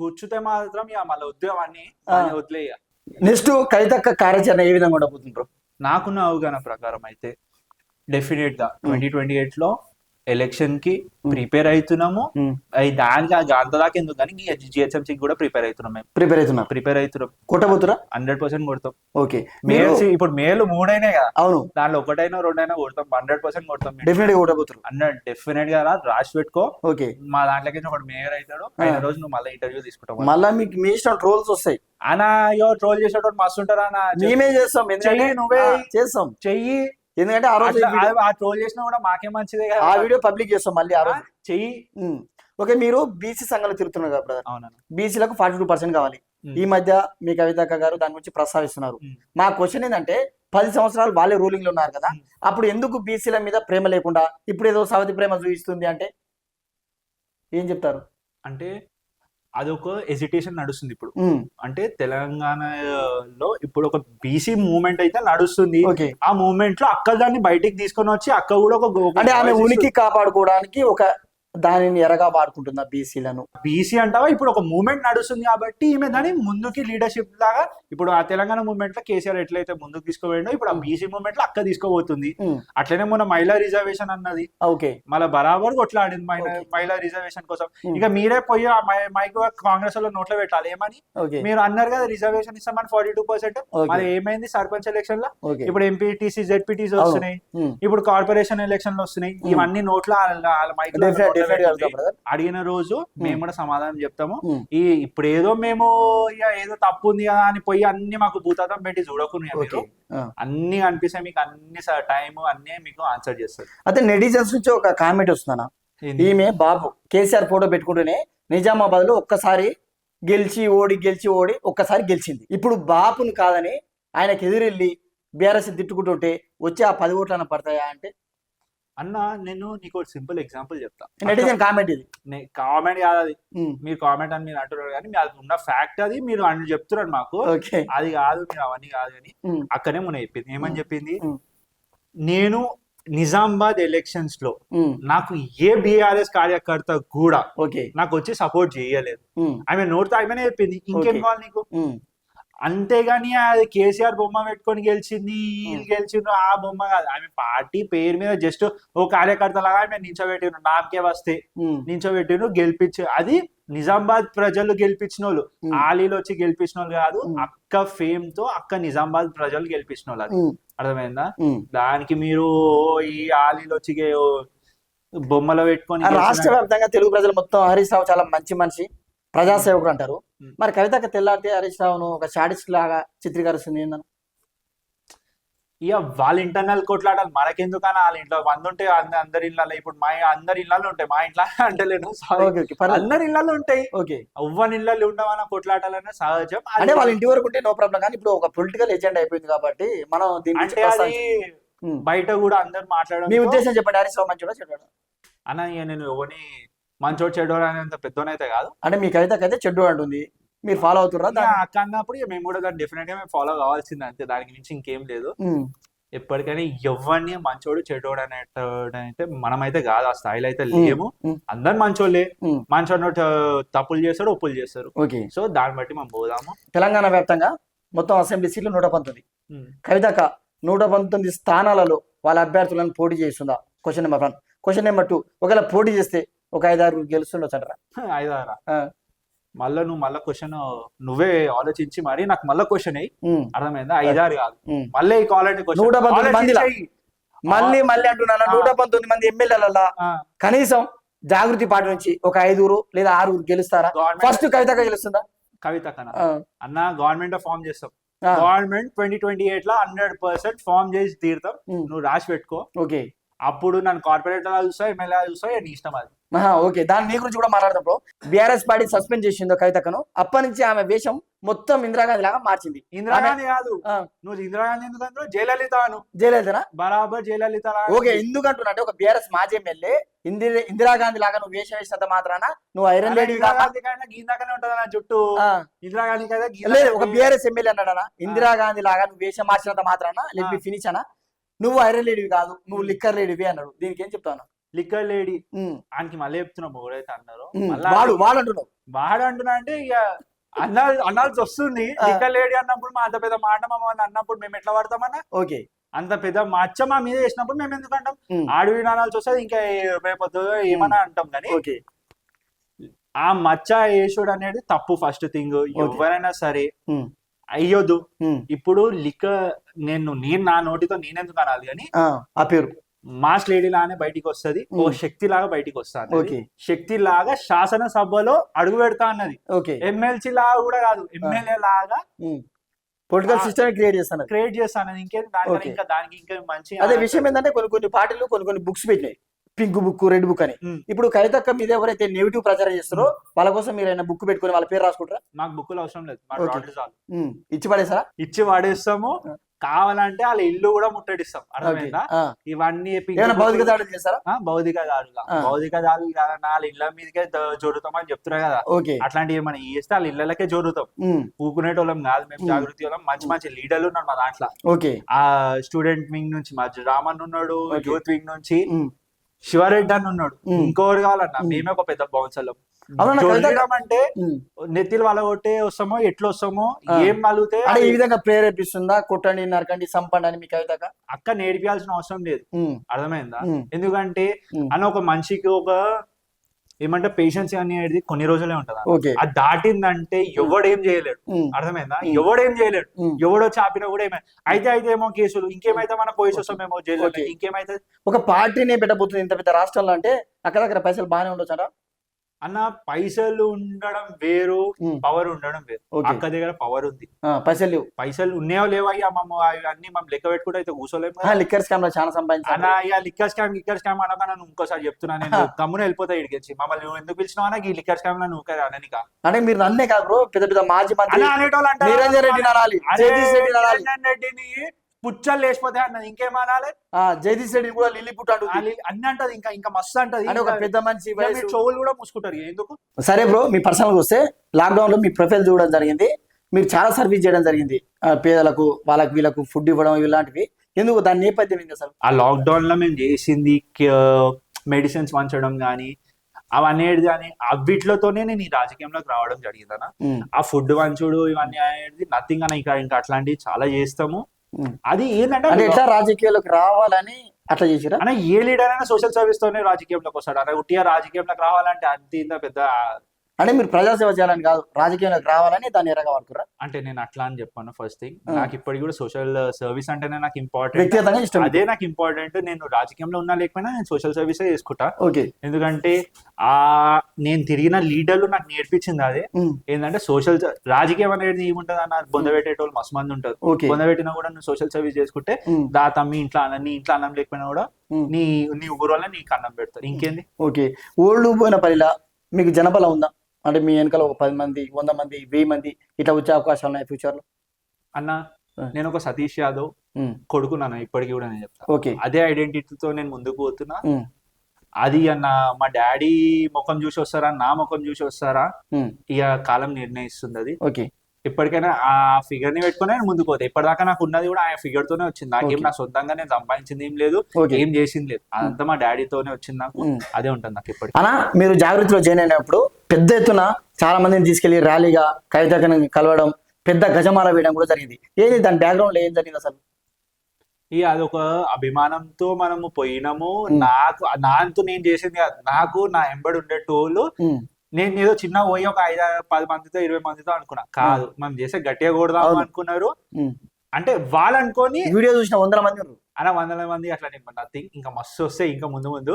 కూర్చుతే మాత్రం ఇక మళ్ళీ ఉద్యోగాన్ని వదిలేయ. నెక్స్ట్ కవిత కార్యాచరణ ఏ విధంగా ఉండబోతుంటారు? నాకున్న అవగాహన ప్రకారం అయితే డెఫినెట్ గా 2028 లో ఎలక్షన్ కి ప్రిపేర్ అవుతున్నాము. దానికి అంతదాకా ఎందుకు కానీ జిహెచ్ఎంసీ కూడా ప్రిపేర్ అవుతున్నాం. మేము ప్రిపేర్ అవుతున్నాం. కొట్టబోతురా? 100% కొడతాం. ఓకే. మేల్స్ ఇప్పుడు మేలు 3 అయినాయి కదా. అవును. దాంట్లో 1 అయినా 2 అయినా కొడతాం. 100% కొడతాం. డెఫినెట్ గా కొట్టబోతున్నారు. డెఫినెట్ గా రాసి పెట్టుకో. ఓకే. మా దాంట్లోకి ఒకటి మేయర్ అవుతాడు. ఆయన రోజు నువ్వు మళ్ళీ ఇంటర్వ్యూ తీసుకుంటావు. మళ్ళీ మీకు మీ ఇష్టం ట్రోల్స్ వస్తాయి అన్న. ట్రోల్ చేసేటోడు మస్తు ఉంటారా అన్న? మేమే చేస్తాం. నువ్వే చేస్తాం. చెయ్యి. ఎందుకంటే ఆ రోజు ఆ ట్రోల్ చేసినా కూడా మాకే మంచిదే కదా. ఆ వీడియో పబ్లిక్ చేస్తాం మళ్ళీ ఆ రోజు. చెయ్యి. ఓకే. మీరు బీసీ సంఘాలు తిరుగుతున్నారు కదా బ్రదర్. అవునా? బీసీలకు 42% కావాలి. ఈ మధ్య మీ కవితక్క గారు దాని గురించి ప్రస్తావిస్తున్నారు. మా క్వశ్చన్ ఏంటంటే 10 సంవత్సరాలు వాళ్ళే రూలింగ్ లో ఉన్నారు కదా, అప్పుడు ఎందుకు బీసీల మీద ప్రేమ లేకుండా ఇప్పుడు ఏదో సవతి ప్రేమ చూపిస్తుంది అంటే ఏం చెప్తారు? అంటే అదొక ఎజిటేషన్ నడుస్తుంది ఇప్పుడు. అంటే తెలంగాణలో ఇప్పుడు ఒక బీసీ మూవ్మెంట్ అయితే నడుస్తుంది. ఆ మూవ్మెంట్ లో అక్క దాన్ని బయటికి తీసుకొని వచ్చి అక్క కూడా ఒక అంటే ఆమె ఉనికి కాపాడుకోవడానికి ఒక దానిని ఎరగా వాడుకుంటుందా బీసీలను? బీసీ అంటావా? ఇప్పుడు ఒక మూవ్మెంట్ నడుస్తుంది కాబట్టి ఈమె దాన్ని ముందుకి లీడర్షిప్ లాగా, ఇప్పుడు ఆ తెలంగాణ మూవ్మెంట్ లో కేసీఆర్ ఎట్లయితే ముందుకు తీసుకోబోయిండో ఇప్పుడు ఆ బీసీ మూవ్మెంట్ లో అక్క తీసుకోబోతుంది. అట్లనే మొన్న మహిళా రిజర్వేషన్ అన్నది. ఓకే. మళ్ళీ బరాబర్ కొట్లాడింది మహిళా రిజర్వేషన్ కోసం. ఇక మీరే పోయి మైక్ కాంగ్రెస్ లో నోట్లో పెట్టాలి ఏమని. మీరు అన్నారు కదా రిజర్వేషన్ ఇస్తామని 42%. మరి ఏమైంది సర్పంచ్ ఎలక్షన్ లో? ఇప్పుడు ఎంపీటీసీ జెడ్పీటీసీ వస్తున్నాయి, ఇప్పుడు కార్పొరేషన్ ఎలక్షన్ వస్తున్నాయి. ఇవన్నీ నోట్లో మైక్ అడిగిన రోజు మేము కూడా సమాధానం చెప్తాము. ఇప్పుడు ఏదో మేము ఏదో తప్పు ఉంది కదా అని పోయి అన్ని మాకు భూతాతం పెట్టి చూడకుండా మీరు అన్ని కనిపిస్తాయి మీకు, అన్ని టైం అన్ని మీకు ఆన్సర్ చేస్తారు. అయితే నెటిజన్స్ నుంచి ఒక కామెంట్ వస్తున్నా, ఈమె బాబు కేసీఆర్ ఫోటో పెట్టుకుంటూనే నిజామాబాద్ లో ఒక్కసారి గెలిచి ఓడి ఒక్కసారి గెలిచింది. ఇప్పుడు బాపును కాదని ఆయనకు ఎదురెళ్ళి బీఆర్ఎస్ తిట్టుకుంటుంటే వచ్చి ఆ 10 ఓట్లన్న పడతాయా అంటే? అన్న నేను నీకు ఒక సింపుల్ ఎగ్జాంపుల్ చెప్తా. కామెంట్ ఇది కామెంట్ కాదు అది. మీరు కామెంట్ అని మీరు అంటున్నారు కానీ అది ఉన్న ఫ్యాక్ట్. అది మీరు అని చెప్తున్నారు మాకు, అది కాదు మీరు అవన్నీ కాదు అని. అక్కడే మొన్న చెప్పింది ఏమని చెప్పింది, నేను నిజామాబాద్ ఎలక్షన్స్ లో నాకు ఏ బీఆర్ఎస్ కార్యకర్త కూడా నాకు వచ్చి సపోర్ట్ చేయలేదు. ఆమె నోటితో ఆమెనే చెప్పింది. ఇంకేం కావాలి నీకు? అంతేగాని అది కేసీఆర్ బొమ్మ పెట్టుకొని గెలిచింది, వీళ్ళు గెలిచిండ్రు ఆ బొమ్మ కాదు. ఆమె పార్టీ పేరు మీద జస్ట్ ఓ కార్యకర్త లాగా ఆమె నించోబెట్టిండ్రు, నాకే వస్తే నించోబెట్టిండ్రు, గెలిపించి. అది నిజామాబాద్ ప్రజలు గెలిపించిన వాళ్ళు, ఆలీలు వచ్చి గెలిపించిన వాళ్ళు కాదు. అక్క ఫేమ్ తో అక్క నిజామాబాద్ ప్రజలు గెలిపించిన వాళ్ళు. అది అర్థమైందా? దానికి మీరు ఈ ఆలీలు వచ్చి బొమ్మలో పెట్టుకొని. రాష్ట్ర వ్యాప్తంగా తెలుగు ప్రజలు మొత్తం హరీష్ రావు చాలా మంచి మనిషి, ప్రజాసేవకుడు అంటారు. మరి కవితకి తెల్లారితే హరీష్ రావును ఒక షాడిస్ట్ లాగా చిత్రీకరిస్తుంది ఏందన్న? ఇక వాళ్ళ ఇంటర్నల్ కొట్లాడాలి, మనకెందుకన్నా. వాళ్ళ ఇంట్లో 100 ఉంటాయి అందరి ఇళ్ళలో. ఇప్పుడు మా అందరి ఇళ్ళలో ఉంటాయి, మా ఇంట్లో అంటలేను, అందరి ఇళ్ళలో ఉంటాయి. ఎవ్వరి ఇళ్ళలో ఉండవన్నా కొట్లాడాలన్నా సహజం. అంటే వాళ్ళ ఇంటి వరకు ఉంటే నో ప్రాబ్లం. కానీ ఇప్పుడు ఒక పొలిటికల్ ఎజెండా అయిపోయింది కాబట్టి మనం అంటే అది బయట కూడా అందరు మాట్లాడాలి. మీ ఉద్దేశం చెప్పండి. హరీష్ రావు మంచోడా చెడ్డోడా? అన్న ఇక నేను ఎవరిని మంచోడు చెడ్డోడు అనేంత పెద్దోనైతే కాదు. అంటే మీ కవితకైతే చెడ్డోడు అంటుంది, మీరు ఫాలో అవుతుర్రా? అక్క అన్నప్పుడు మేము కూడా దాన్ని డెఫినెట్ గా మేము ఫాలో కావాల్సింది అంతే, దానికి మించి ఇంకేం లేదు. ఎప్పటికైనా ఎవరిని మంచోడు చెడ్డోడు అనేటైతే మనమైతే కాదు, ఆ స్థాయిలో అయితే లేము. అందరు మంచోళ్ళే, మంచోడు తప్పులు చేస్తాడు, ఒప్పులు చేస్తారు. సో దాన్ని బట్టి మనం పోదాము. తెలంగాణ వ్యాప్తంగా మొత్తం అసెంబ్లీ సీట్లు 119. కవితక 119 స్థానాలలో వాళ్ళ అభ్యర్థులను పోటీ చేస్తుందా? Question number 1. క్వశ్చన్ నెంబర్ 2, ఒకవేళ పోటీ చేస్తే ఒక 5-6 గెలుస్తుండొచ్చంటారా? 5-6 మళ్ళా నువ్వు మళ్ళా క్వశ్చన్ నువ్వే ఆలోచించి మరి నాకు మళ్ళా క్వశ్చన్ అయ్యి అర్థమైందా? 5-6 కాదు, మళ్ళీ కావాలంటే 119 మంది మళ్ళీ అంటున్నా. 119 మంది ఎమ్మెల్యేల కనీసం జాగృతి పార్టీ నుంచి ఒక 5 లేదా 6 గెలుస్తారా? ఫస్ట్ కవితక గెలుస్తుందా? కవితకనా అన్న గవర్నమెంట్ ఫామ్ చేస్తాం. గవర్నమెంట్ 2028 లో 100% ఫామ్ చేసి తీరుతాం. నువ్వు రాసి పెట్టుకో. అప్పుడు నన్ను కార్పొరేటర్ చూస్తా, ఎమ్మెల్యే చూస్తా, నీ ఇష్టం అది. ఓకే, దాని మీ గురించి కూడా మాట్లాడదాం బ్రో. బీఆర్ఎస్ పార్టీ సస్పెండ్ చేసిందో కవితక్కను, అప్పటి నుంచి ఆమె వేషం మొత్తం ఇందిరాగాంధీ లాగా మార్చింది. ఇందిరాగాంధీ కాదు, నువ్వు ఇందిరాగాంధీ ఎందుకంటే జయలలిత జయలలితనా బరాబర్ జయలలిత. ఓకే, ఎందుకంటున్నా అంటే ఒక బీఆర్ఎస్ మాజీ ఎమ్మెల్యే ఇందిరాగాంధీ లాగా నువ్వు వేషం వేసినంత మాత్రాన నువ్వు ఐరన్ లేడీ గీందాకనే ఉంటది నా జుట్టు. ఇందిరాగాంధీ కదా లేదు, ఒక బీఆర్ఎస్ ఎమ్మెల్యే అన్నాడనా ఇందిరాగాంధీ లాగా నువ్వు వేషం మార్చినంత మాత్రాన లెట్ మీ ఫినిష్ అనా, నువ్వు ఐరన్ లేడీవి కాదు, నువ్వు లిక్కర్ లేడీవి అన్నాడు. దీనికి ఏం చెప్తాను? లిక్కర్ లేడీ ఆయనకి మళ్ళీ చెప్తున్నావు ఎవరైతే అన్నారో వాడు అంటున్నా అంటే ఇక అనాల్సి వస్తుంది. లిక్కర్ లేడీ అన్నప్పుడు మా అంత పెద్ద మాట మమ్మల్ని అన్నప్పుడు మేము ఎట్లా పడతామన్నా? ఓకే, అంత పెద్ద మచ్చ మా మీద వేసినప్పుడు మేము ఎందుకు అంటాం? ఆడవి అనాల్సి వస్తుంది, ఇంకా రేపొద్దు ఏమన్నా అంటాం. కానీ ఆ మచ్చ వేసుడు అనేది తప్పు. ఫస్ట్ థింగ్, ఎవరైనా సరే అయ్యొద్దు. ఇప్పుడు లిక్కర్ నేను నా నోటితో నేనెందుకు అనాలి కానీ ఆ పేరు మాస్ లేడీ లానే బయటికి వస్తుంది, ఓ శక్తి లాగా బయటికి వస్తాను. శక్తి లాగా శాసనసభలో అడుగు పెడతా అన్నది. ఎమ్మెల్సీ లాగా కూడా కాదు, ఎమ్మెల్యే లాగా పొలిటికల్ సిస్టమ్ క్రియేట్ చేస్తాను. ఇంకేం ఇంకా దానికి ఇంకా మంచి. అదే విషయం ఏంటంటే కొన్ని పార్టీలు కొన్ని బుక్స్ పెట్టినాయి, పింక్ బుక్, రెడ్ బుక్ అని. ఇప్పుడు కవితక్క మీద ఎవరైతే నెగిటివ్ ప్రచారం చేస్తారో వాళ్ళ కోసం మీరు ఏమైనా బుక్ పెట్టుకుని వాళ్ళ పేరు రాసుకుంటారా? మాకు బుక్కులు అవసరం లేదు, ఇచ్చి పడేసారా? ఇచ్చి పడేస్తాము. కావాలంటే వాళ్ళ ఇల్లు కూడా ముట్టడిస్తాం. అర్థమైందా? ఇవన్నీ భౌతిక దాడులు చేస్తారా? భౌతిక దాడులు కదా, వాళ్ళ ఇళ్ళ మీదకే జోరుతామని చెప్తున్నారు కదా. అట్లాంటివి ఏమైనా చేస్తే వాళ్ళ ఇళ్ళకే జోరుతాం. ఊకునేటోళ్ళం కాదు మేము, జాగృతి వాళ్ళం. మంచి మంచి లీడర్లు ఉన్నారు మా దాంట్లో. ఆ స్టూడెంట్ వింగ్ నుంచి మా రామన్ ఉన్నాడు, యూత్ వింగ్ నుంచి శివారెడ్డి అని ఉన్నాడు, ఇంకోరు కావాలన్నా. మేమే ఒక పెద్ద బౌన్సర్లం. అంటే నెత్తిలు వాళ్ళ కొట్టే వస్తామో ఎట్లా వస్తామో ఏం మలుగుతే ఈ విధంగా ప్రేరేపిస్తుందా? కొట్టండి, నరకండి, సంపండి అని మీకు అయితే అక్క నేర్పియాల్సిన అవసరం లేదు. అర్థమైందా? ఎందుకంటే అని ఒక మనిషికి ఒక ఏమంటే పేషెన్స్ అనేది కొన్ని రోజులే ఉంటది. అది దాటిందంటే ఎవడేం చేయలేడు. అర్థమైందా? ఎవడేం చేయలేడు. ఎవడో చాపినా కూడా అయితే ఏమో కేసులు, ఇంకేమైతే మన పోయి వస్తామేమో జైలు, ఇంకేమైతే. ఒక పార్టీని పెట్టబోతుంది ఇంత పెద్ద రాష్ట్రంలో అంటే అక్కడ పైసలు బాగానే ఉండొచ్చా అన్న? పైసలు ఉండడం వేరు, పవర్ ఉండడం వేరు. అక్క దగ్గర పవర్ ఉంది, పైసలు లేవు. పైసలు ఉన్నాయో లేవో అన్ని మనం లెక్క పెట్టుకుంటే అయితే కూర్చోలేము. లిక్కర్ స్కామ్ లో చాలా సంపాదించాను అన్న. ఇక లిక్కర్ స్కామ్ అనగా నన్ను ఇంకోసారి చెప్తున్నా, నేను గమ్మున వెళ్ళిపోతా ఇడికి. మమ్మల్ని నువ్వు ఎందుకు పిలిచినావు? ఈ లిక్కర్ స్కామ్ లో నువ్వు అననిక అంటే మీరు నన్నే కాదు బ్రో, పెద్ద పెద్ద మాజీ మంత్రి నిరంజన్ రెడ్డిని పుచ్చలు లేచిపోతే అన్నది. ఇంకేమనాలి? జగదీష్ రెడ్డి కూడా లిల్లీ పుట్ట అన్ని అంటది, ఇంకా మస్తు అంటది. ఒక పెద్ద మనిషి చెవులు కూడా మూసుకుంటారు ఎందుకు? సరే బ్రో, మీ పర్సనల్ వస్తే లాక్డౌన్ లో మీ ప్రొఫైల్ చూడడం జరిగింది, మీరు చాలా సర్వీస్ చేయడం జరిగింది పేదలకు, వాళ్ళకి వీళ్ళకు ఫుడ్ ఇవ్వడం ఇలాంటివి. ఎందుకు? దాని నేపథ్యం ఏంటి అసలు? ఆ లాక్డౌన్ లో మేము చేసింది మెడిసిన్స్ పంచడం గానీ అవన్నీ కానీ అవిట్లతోనే నేను ఈ రాజకీయంలోకి రావడం జరిగిందనా. ఆ ఫుడ్ పంచుడు ఇవన్నీ అనేది నథింగ్ అన్న. ఇంకా అట్లాంటివి చాలా చేస్తాము. అది ఏంటంటే ఎట్లా రాజకీయాల్లోకి రావాలని అట్లా చేసిరా అన్న? ఏ లీడర్ అయినా సోషల్ సర్వీస్ తోనే రాజకీయంలోకి వస్తాడు అన్న. ఉట్టిగా రాజకీయంలోకి రావాలంటే అంత పెద్ద అంటే మీరు ప్రజాసేవ చేయాలని కాదు, రాజకీయంలోకి రావాలని దాన్ని ఎరగా వాడుకురా అంటే నేను అట్లా అని చెప్పాను. ఫస్ట్ థింగ్, నాకు ఇప్పటికి కూడా సోషల్ సర్వీస్ అంటేనే నాకు ఇంపార్టెంట్, అదే నాకు ఇంపార్టెంట్. నేను రాజకీయంలో ఉన్నా లేకపోయినా నేను సోషల్ సర్వీసే చేసుకుంటా. ఎందుకంటే నేను తిరిగిన లీడర్లు నాకు నేర్పించింది అదే. ఏంటంటే రాజకీయం అనేది ఏముంటది అన్న, బొందబెట్టేటోళ్ళు మస్తు మంది ఉంటారు. బొందబెట్టినా కూడా నువ్వు సోషల్ సర్వీస్ చేసుకుంటే తమ్మి ఇంట్లో అన్నం లేకపోయినా కూడా నీ ఊరు వల్ల నీకు అన్నం పెడతారు. ఇంకేంది? ఓకే, ఓల్డ్ పోయిన పనిలా మీకు జనబలం ఉందా? అంటే మీ వెనకాల ఒక 10 మంది, 100 మంది, 1000 మంది ఇట్లా వచ్చే అవకాశాలు ఉన్నాయి ఫ్యూచర్ లో? అన్న, నేను ఒక సతీష్ యాదవ్ కొడుకున్నాను ఇప్పటికీ కూడా నేను చెప్తాను. అదే ఐడెంటిటీతో నేను ముందుకు పోతున్నా. అది అన్న మా డాడీ ముఖం చూసి వస్తారా, నా ముఖం చూసి వస్తారా, ఇక కాలం నిర్ణయిస్తుంది. అది ఎప్పటికైనా ఆ ఫిగర్ ని పెట్టుకుని ముందుకు పోతే. ఇప్పటిదాకా నాకు ఉన్నది కూడా ఆ ఫిగర్ తోనే వచ్చింది. నాకేం నా సొంతంగా నేను సంపాదించింది ఏం లేదు, ఏం చేసింది లేదు. అదంతా మా డాడీతోనే వచ్చింది నాకు. అదే ఉంటుంది నాకు ఇప్పటికి. అలా మీరు జాగృతిలో జాయిన్ అయినప్పుడు పెద్ద ఎత్తున చాలా మందిని తీసుకెళ్లి ర్యాలీగా కవితను కలవడం, పెద్ద గజమాల వేయడం కూడా జరిగింది. ఏది దాని బ్యాక్గ్రౌండ్ లో ఏం జరిగింది అసలు? ఇక అదొక అభిమానంతో మనము పోయినాము. నాతో నేను చేసింది కాదు, నాకు నా ఎంబడి ఉండేటోళ్ళు. నేను ఏదో చిన్న పోయి ఒక 5-10 మందితో 20 మందితో అనుకున్నా. కాదు, మనం చేసే గట్టిగా కొడదాం అనుకున్నారు. అంటే వాళ్ళు అనుకోని వీడియో చూసిన 100 మంది అలా 100 మంది అట్లా నథింగ్. ఇంకా మస్తు వస్తే ఇంకా ముందు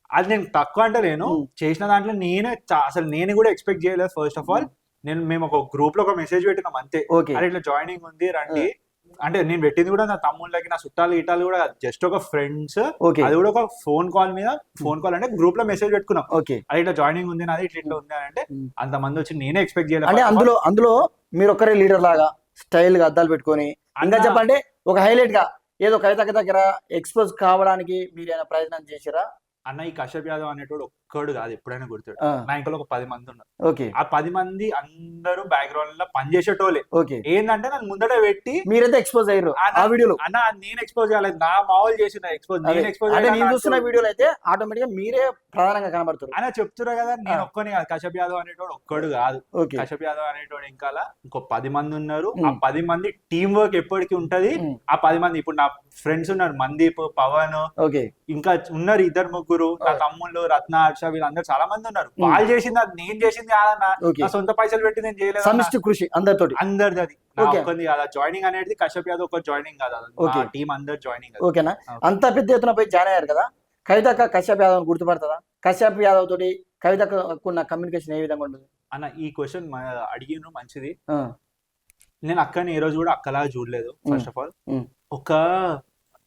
అది నేను తక్కువ అంటే నేను చేసిన దాంట్లో అసలు నేను కూడా ఎక్స్పెక్ట్ చేయలేదు. ఫస్ట్ ఆఫ్ ఆల్ మేము ఒక గ్రూప్ లో ఒక మెసేజ్ పెట్టినాం అంతే, అరే ఇట్లా జాయినింగ్ ఉంది రండి, అంటే నేను పెట్టింది కూడా నా తమ్ముళ్ళకి నా చుట్టాలు గిట్టాలు కూడా జస్ట్ ఒక ఫ్రెండ్స్, ఓకే అది కూడా ఒక ఫోన్ కాల్ మీద, ఫోన్ కాల్ అంటే గ్రూప్ లో మెసేజ్ పెట్టుకున్నాం, ఓకే అది ఇట్లా జాయినింగ్ ఉంది నాది ఇట్లా ఉంది అని అంటే అంతమంది వచ్చి నేనే ఎక్స్పెక్ట్ అంటే చేయలేదు. అందులో మీరు ఒక్కరే లీడర్ లాగా స్టైల్ గా అద్దాలు పెట్టుకొని ఇంకా చెప్పంటే ఒక హైలైట్ గా ఏదో కవితకి దగ్గర ఎక్స్పోజ్ కావడానికి మీరు ఏమైనా ప్రయత్నం చేసిరా? అన్న ఈ కశ్యప్ యాదవ్ అనేటోడు ఒక్కడు కాదు, ఎప్పుడైనా గుర్తుడు. నా ఇంట్లో ఒక 10 మంది ఉన్నారు. ఓకే ఆ 10 మంది అందరూ బ్యాక్గ్రౌండ్ లో పనిచేసేటోళ్ళే. ఓకే ఏంటంటే నన్ను ముందట పెట్టి మీరైతే ఎక్స్పోజ్ అయ్యారు ఆ వీడియోలో. అన్న నేను ఎక్స్పోజ్ కాలేదు, నా మామూలు చేసిన ఎక్స్పోజ్, నేను ఎక్స్పోజ్ అంటే నేను చూస్తున్న వీడియోలో అయితే ఆటోమేటిక్ గా మీరే ప్రధానంగా కనబడుతున్నారు అని చెప్తున్నా కదా. నేను ఒక్కని కాదు, కశ్యప్ యాదవ్ అనేటోడు ఒక్కడు కాదు. ఓకే కశ్యప్ యాదవ్ అనేటోడు ఇంకా ఇంకో 10 మంది ఉన్నారు. ఆ 10 మంది టీం వర్క్ ఎప్పటికీ ఉంటది. ఆ 10 మంది ఇప్పుడు నా ఫ్రెండ్స్ ఉన్నారు, మందీప్, పవన్, ఓకే ఇంకా ఉన్నారు 2-3, నా తమ్ముళ్ళు రత్న, హర్ష, వీళ్ళందరూ చాలా మంది ఉన్నారు. వాళ్ళు చేసింది అది నేను చేసింది కాదన్నా, నా సొంత పైసలు పెట్టి నేను చేయలేదు. సమిష్టి కృషి అందరితోటి, అందరిది అది ఒక్కంది కాదా. జాయినింగ్ అనేది కశ్యప్ యాదవ్ ఒక జాయినింగ్ కాదు, టీం అందరు జాయినింగ్. ఓకేనా? అంత పెద్ద ఎత్తున పోయి జాయిన్ అయ్యారు కదా, కవితక్క కశ్యప్ యాదవ్ గుర్తుపడుతుందా? కశ్యప్ యాదవ్ తోటి కవితకు ఉన్న కమ్యూనికేషన్ ఏ విధంగా ఉంటుంది అన్న? ఈ క్వశ్చన్ అడిగిన మంచిది. నేను అక్కని ఏ రోజు కూడా అక్కలాగా చూడలేదు. ఫస్ట్ ఆఫ్ ఆల్ ఒక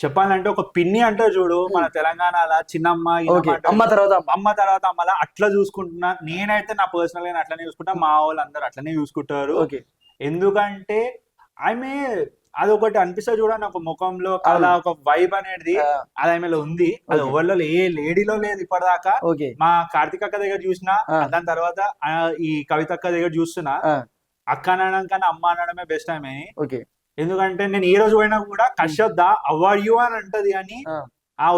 చెప్పాలంటే ఒక పిన్ని అంటే చూడు మన తెలంగాణలో చిన్నమ్మ, అమ్మ తర్వాత అమ్మలా అట్లా చూసుకుంటున్నా. నేనైతే నా పర్సనల్ గా అట్లనే చూసుకుంటా, మా వాళ్ళు అందరు అట్లనే చూసుకుంటారు. ఎందుకంటే ఆమె అది ఒకటి అనిపిస్తుంది చూడండి, ఒక ముఖంలో అలా ఒక వైబ్ అనేది అది ఆమెలో ఉంది. అది ఎవరిలో ఏ లేడీలో లేదు ఇప్పటిదాకా. మా కార్తిక్ అక్క దగ్గర చూసినా, దాని తర్వాత ఈ కవిత అక్క దగ్గర చూస్తున్నా, అక్క అనడం కన్నా అమ్మ అనడమే బెస్ట్ ఆమె. ఎందుకంటే నేను ఏ రోజు పోయినా కూడా కశ్యప్ దా అవార్డ్ యూ అని అంటది, అని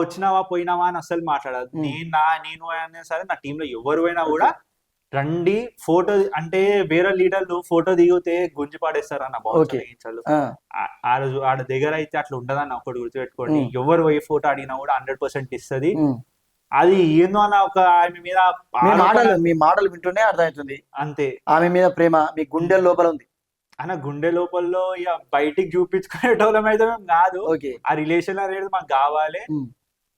వచ్చినావా పోయినావా అని అసలు మాట్లాడదు. నేను అయినా సరే నా టీంలో ఎవరు పోయినా కూడా రండి ఫోటో అంటే వేరే లీడర్లు ఫోటో దిగితే గుంజి పాడేస్తారు అన్న బాగుంటారు. ఆ రోజు ఆడ దగ్గర అయితే అట్లా ఉండదన్న ఒకటి గుర్తుపెట్టుకోండి. ఎవరు పోయి ఫోటో అడిగినా కూడా 100% ఇస్తుంది. అది ఏందో అన్న ఒక ఆమె మీద మీ మాటలు వింటూనే అర్థమవుతుంది అంతే, ఆమె మీద ప్రేమ మీ గుండె లోపల ఉంది అన్న. గుండె లోపల్లో ఇక బయటికి చూపించుకునేటోళ్ళం అయితే మేము కాదు. ఆ రిలేషన్ అనేది మాకు కావాలి.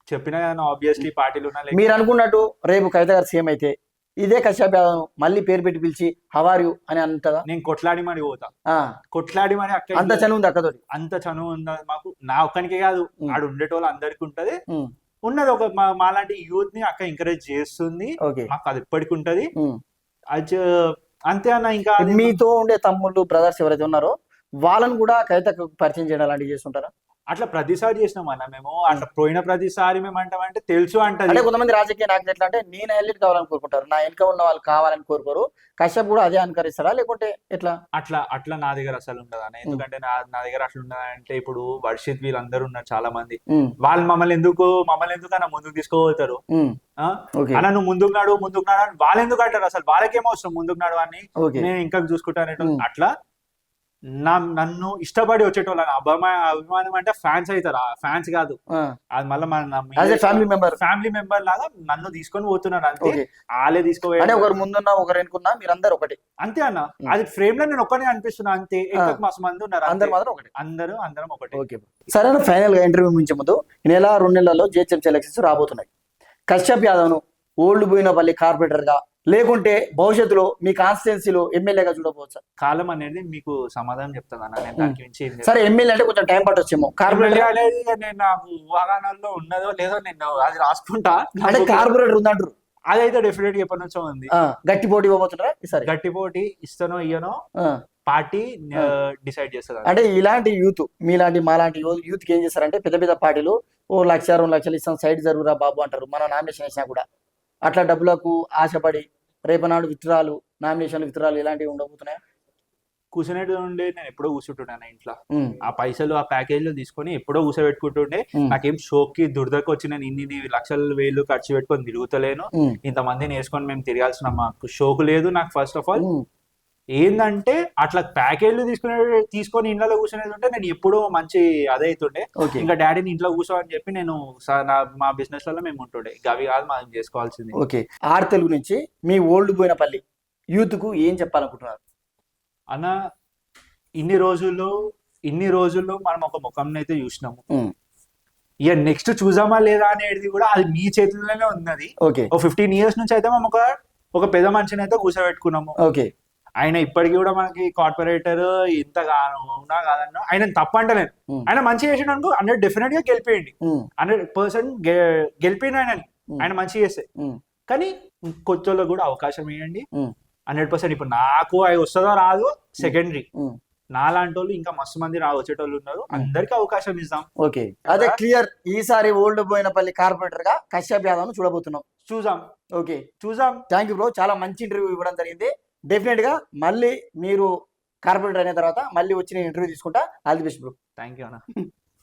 చెప్పినా కదా ఆబ్వియస్లీ పార్టీలు ఉన్నా. మీరు అనుకున్నట్టు రేపు కవిత గారు సీఎం అయితే ఇదే కశ్యప్ యాదవ్ మళ్ళీ పేరు పెట్టి పిలిచి హౌ ఆర్ యు అని అంటదా? నేను కొట్లాడి మరి పోతా, కొట్లాడి మరి అక్క. అంత చనువు ఉంది అక్కతోటి? అంత చనువు ఉంది మాకు. నా ఒక్కనికే కాదు, ఆడ ఉండేటోళ్ళు అందరికి ఉంటది. ఉన్నది ఒక మాలాంటి యూత్ ని అక్క ఎంకరేజ్ చేస్తుంది. మాకు అది ఎప్పటికి ఉంటది. అది అంతే అన్న. ఇంకా మీతో ఉండే తమ్ముళ్ళు బ్రదర్స్ ఎవరైతే ఉన్నారో వాళ్ళని కూడా కవితకు పరిచయం చేయడం అలాంటివి చేస్తుంటారా? అట్లా ప్రతిసారి చేసినాం అన్న మేము. అట్లా పోయిన ప్రతిసారి మేము అంటామంటే తెలుసు అంటే కొంతమంది రాజకీయ నాయకులు ఎట్లా అంటే నేను హైలైట్ కావాలని కోరుకుంటారు, నా వెనక ఉన్న వాళ్ళు కావాలని కోరుకోరు. కశ్యప్ కూడా అదే అనుకరిస్తారా లేకుంటే ఎట్లా? అట్లా నా దగ్గర అసలు ఉండదు అన్న. ఎందుకంటే నా దగ్గర అట్లా ఉండదంటే ఇప్పుడు వర్షిత్ వీళ్ళందరూ ఉన్నారు చాలా మంది. వాళ్ళు మమ్మల్ని ఎందుకు అన్న ముందుకు తీసుకోపోతారు అన్న. నువ్వు ముందుకు నాడు అని వాళ్ళు ఎందుకు అంటారు? అసలు వాళ్ళకేమో అవసరం ముందుకు నాడు అని, నేను ఇంకా చూసుకుంటాను. అట్లా నన్ను ఇష్టపడి వచ్చేటోళ్ళని అభిమానం అంటే ఫ్యాన్స్ అవుతారు, ఫ్యాన్స్ కాదు. అది మళ్ళీ మన ఫ్యామిలీ మెంబర్ లాగా నన్ను తీసుకొని పోతున్నారు అంతే. వాళ్ళే తీసుకోవాలి, ఒకరు ముందున్నా ఒకరు వెనుకున్నా మీరందరూ ఒకటి అంతే అన్న. అది ఫ్రేమ్ లో నేను ఒక్కనే అనిపిస్తున్నా అంతే. ఇంకా మస్తు మంది ఉన్నారు, అందరం ఒకటి. సరే, ఫైనల్ గా ఇంటర్వ్యూ ముంచే ముందు ఈ నెల 2 నెలల్లో జిహెచ్ఎంసీ ఎలక్షన్స్ రాబోతున్నాయి. కశ్యప్ యాదవ్ ను ఓల్డ్ బోయినపల్లి కార్పొరేటర్ గా లేకుంటే భవిష్యత్తులో మీ కాన్స్టిట్యున్సీలో ఎమ్మెల్యేగా చూడవచ్చు? కాలం అనేది మీకు సమాధానం చెప్తాను. సరే, ఎమ్మెల్యే అంటే కొంచెం టైం పట్టొచ్చేమో. కార్పొరేటర్ అనేది నేను నాకు ఊహాగానాల్లో ఉన్నదో లేదో నేను అది రాసుకుంటా. అంటే కార్పొరేటర్ ఉందంటారు? అదైతే డెఫినెట్ గా ఎప్పటి నుంచో ఉంది. గట్టి పోటీ ఇవ్వబోతున్నారా ఈసారి? గట్టి పోటీ ఇస్తానో ఇయ్యనో పార్టీ డిసైడ్ చేస్తారు. అంటే ఇలాంటి యూత్ మీలాంటి మాలాంటి యూత్ కి ఏం చేస్తారంటే పెద్ద పెద్ద పార్టీలు 1 లక్ష 2 లక్షలు ఇస్తాం సైడ్ జరుగురా బాబు అంటారు. మనం నామినేషన్ వేసినా కూడా అట్లా డబ్బులకు ఆశపడి రేపనాడు నామినేషన్లు విత్డ్రాలు ఇలాంటివి ఉండబోతున్నాయా? కూర్చునేది ఉండే నేను ఎప్పుడో కూర్చుంటున్నాను ఇంట్లో. ఆ పైసలు ఆ ప్యాకేజ్ లో తీసుకొని ఎప్పుడో కూర్చోబెట్టుకుంటుండే. నాకేం షోకి దురదకు వచ్చి నేను ఇన్ని లక్షలు వేలు ఖర్చు పెట్టుకొని తిరుగుతలేను. ఇంతమందిని వేసుకొని మేము తిరగాల్సిన మాకు షోకు లేదు. నాకు ఫస్ట్ ఆఫ్ ఆల్ ఏంటంటే అట్లా ప్యాకేజ్లు తీసుకొని ఇంట్లో కూర్చునేది ఉంటే నేను ఎప్పుడో మంచి అదే అవుతుండే. ఇంకా డాడీని ఇంట్లో కూర్చో అని చెప్పి నేను మా బిజినెస్ లలో మేము ఉంటుండే. గవి కాదు మనం చేసుకోవాల్సింది. ఓకే, ఆర్ తెలుగు నుంచి మీ ఓల్డ్ బోయినపల్లి యూత్ కు ఏం చెప్పాలనుకుంటున్నారు అన్న? ఇన్ని రోజుల్లో మనం ఒక ముఖంని అయితే చూసినాము. ఇక నెక్స్ట్ చూసామా లేదా అనేది కూడా అది మీ చేతుల్లోనే ఉన్నది. 15 years నుంచి అయితే మనం ఒక పెద్ద మనిషిని అయితే కూర్చోబెట్టుకున్నాము. ఆయన ఇప్పటికీ కూడా మనకి కార్పొరేటర్ ఇంత ఉన్నా కాదన్నా ఆయన తప్ప అంటలేను. ఆయన మంచి చేసిండు అనుకో 100 డెఫినెట్ గా గెలిపేయండి, 100% గెలిపోయిన ఆయన మంచి చేస్తే. కానీ కొత్త వాళ్ళకి కూడా అవకాశం ఇవ్వండి 100%. ఇప్పుడు నాకు అవి వస్తుందో రాదు సెకండరీ, నాలాంటి వాళ్ళు ఇంకా మస్తు మంది వచ్చేటోళ్ళు ఉన్నారు, అందరికి అవకాశం ఇద్దాం. ఓకే, అదే క్లియర్. ఈసారి ఓల్డ్ బోయినపల్లి కార్పొరేటర్ గా కశ్యప్ యాదవ్ ను చూడబోతున్నాం. చూద్దాం. ఓకే, చూద్దాం. థ్యాంక్ యూ బ్రో, చాలా మంచి ఇంటర్వ్యూ ఇవ్వడం జరిగింది. డెఫినెట్ గా మళ్ళీ మీరు కార్పొరేటర్ అయిన తర్వాత మళ్ళీ వచ్చి నేను ఇంటర్వ్యూ తీసుకుంటా. All the best bro. Thank you అన్న.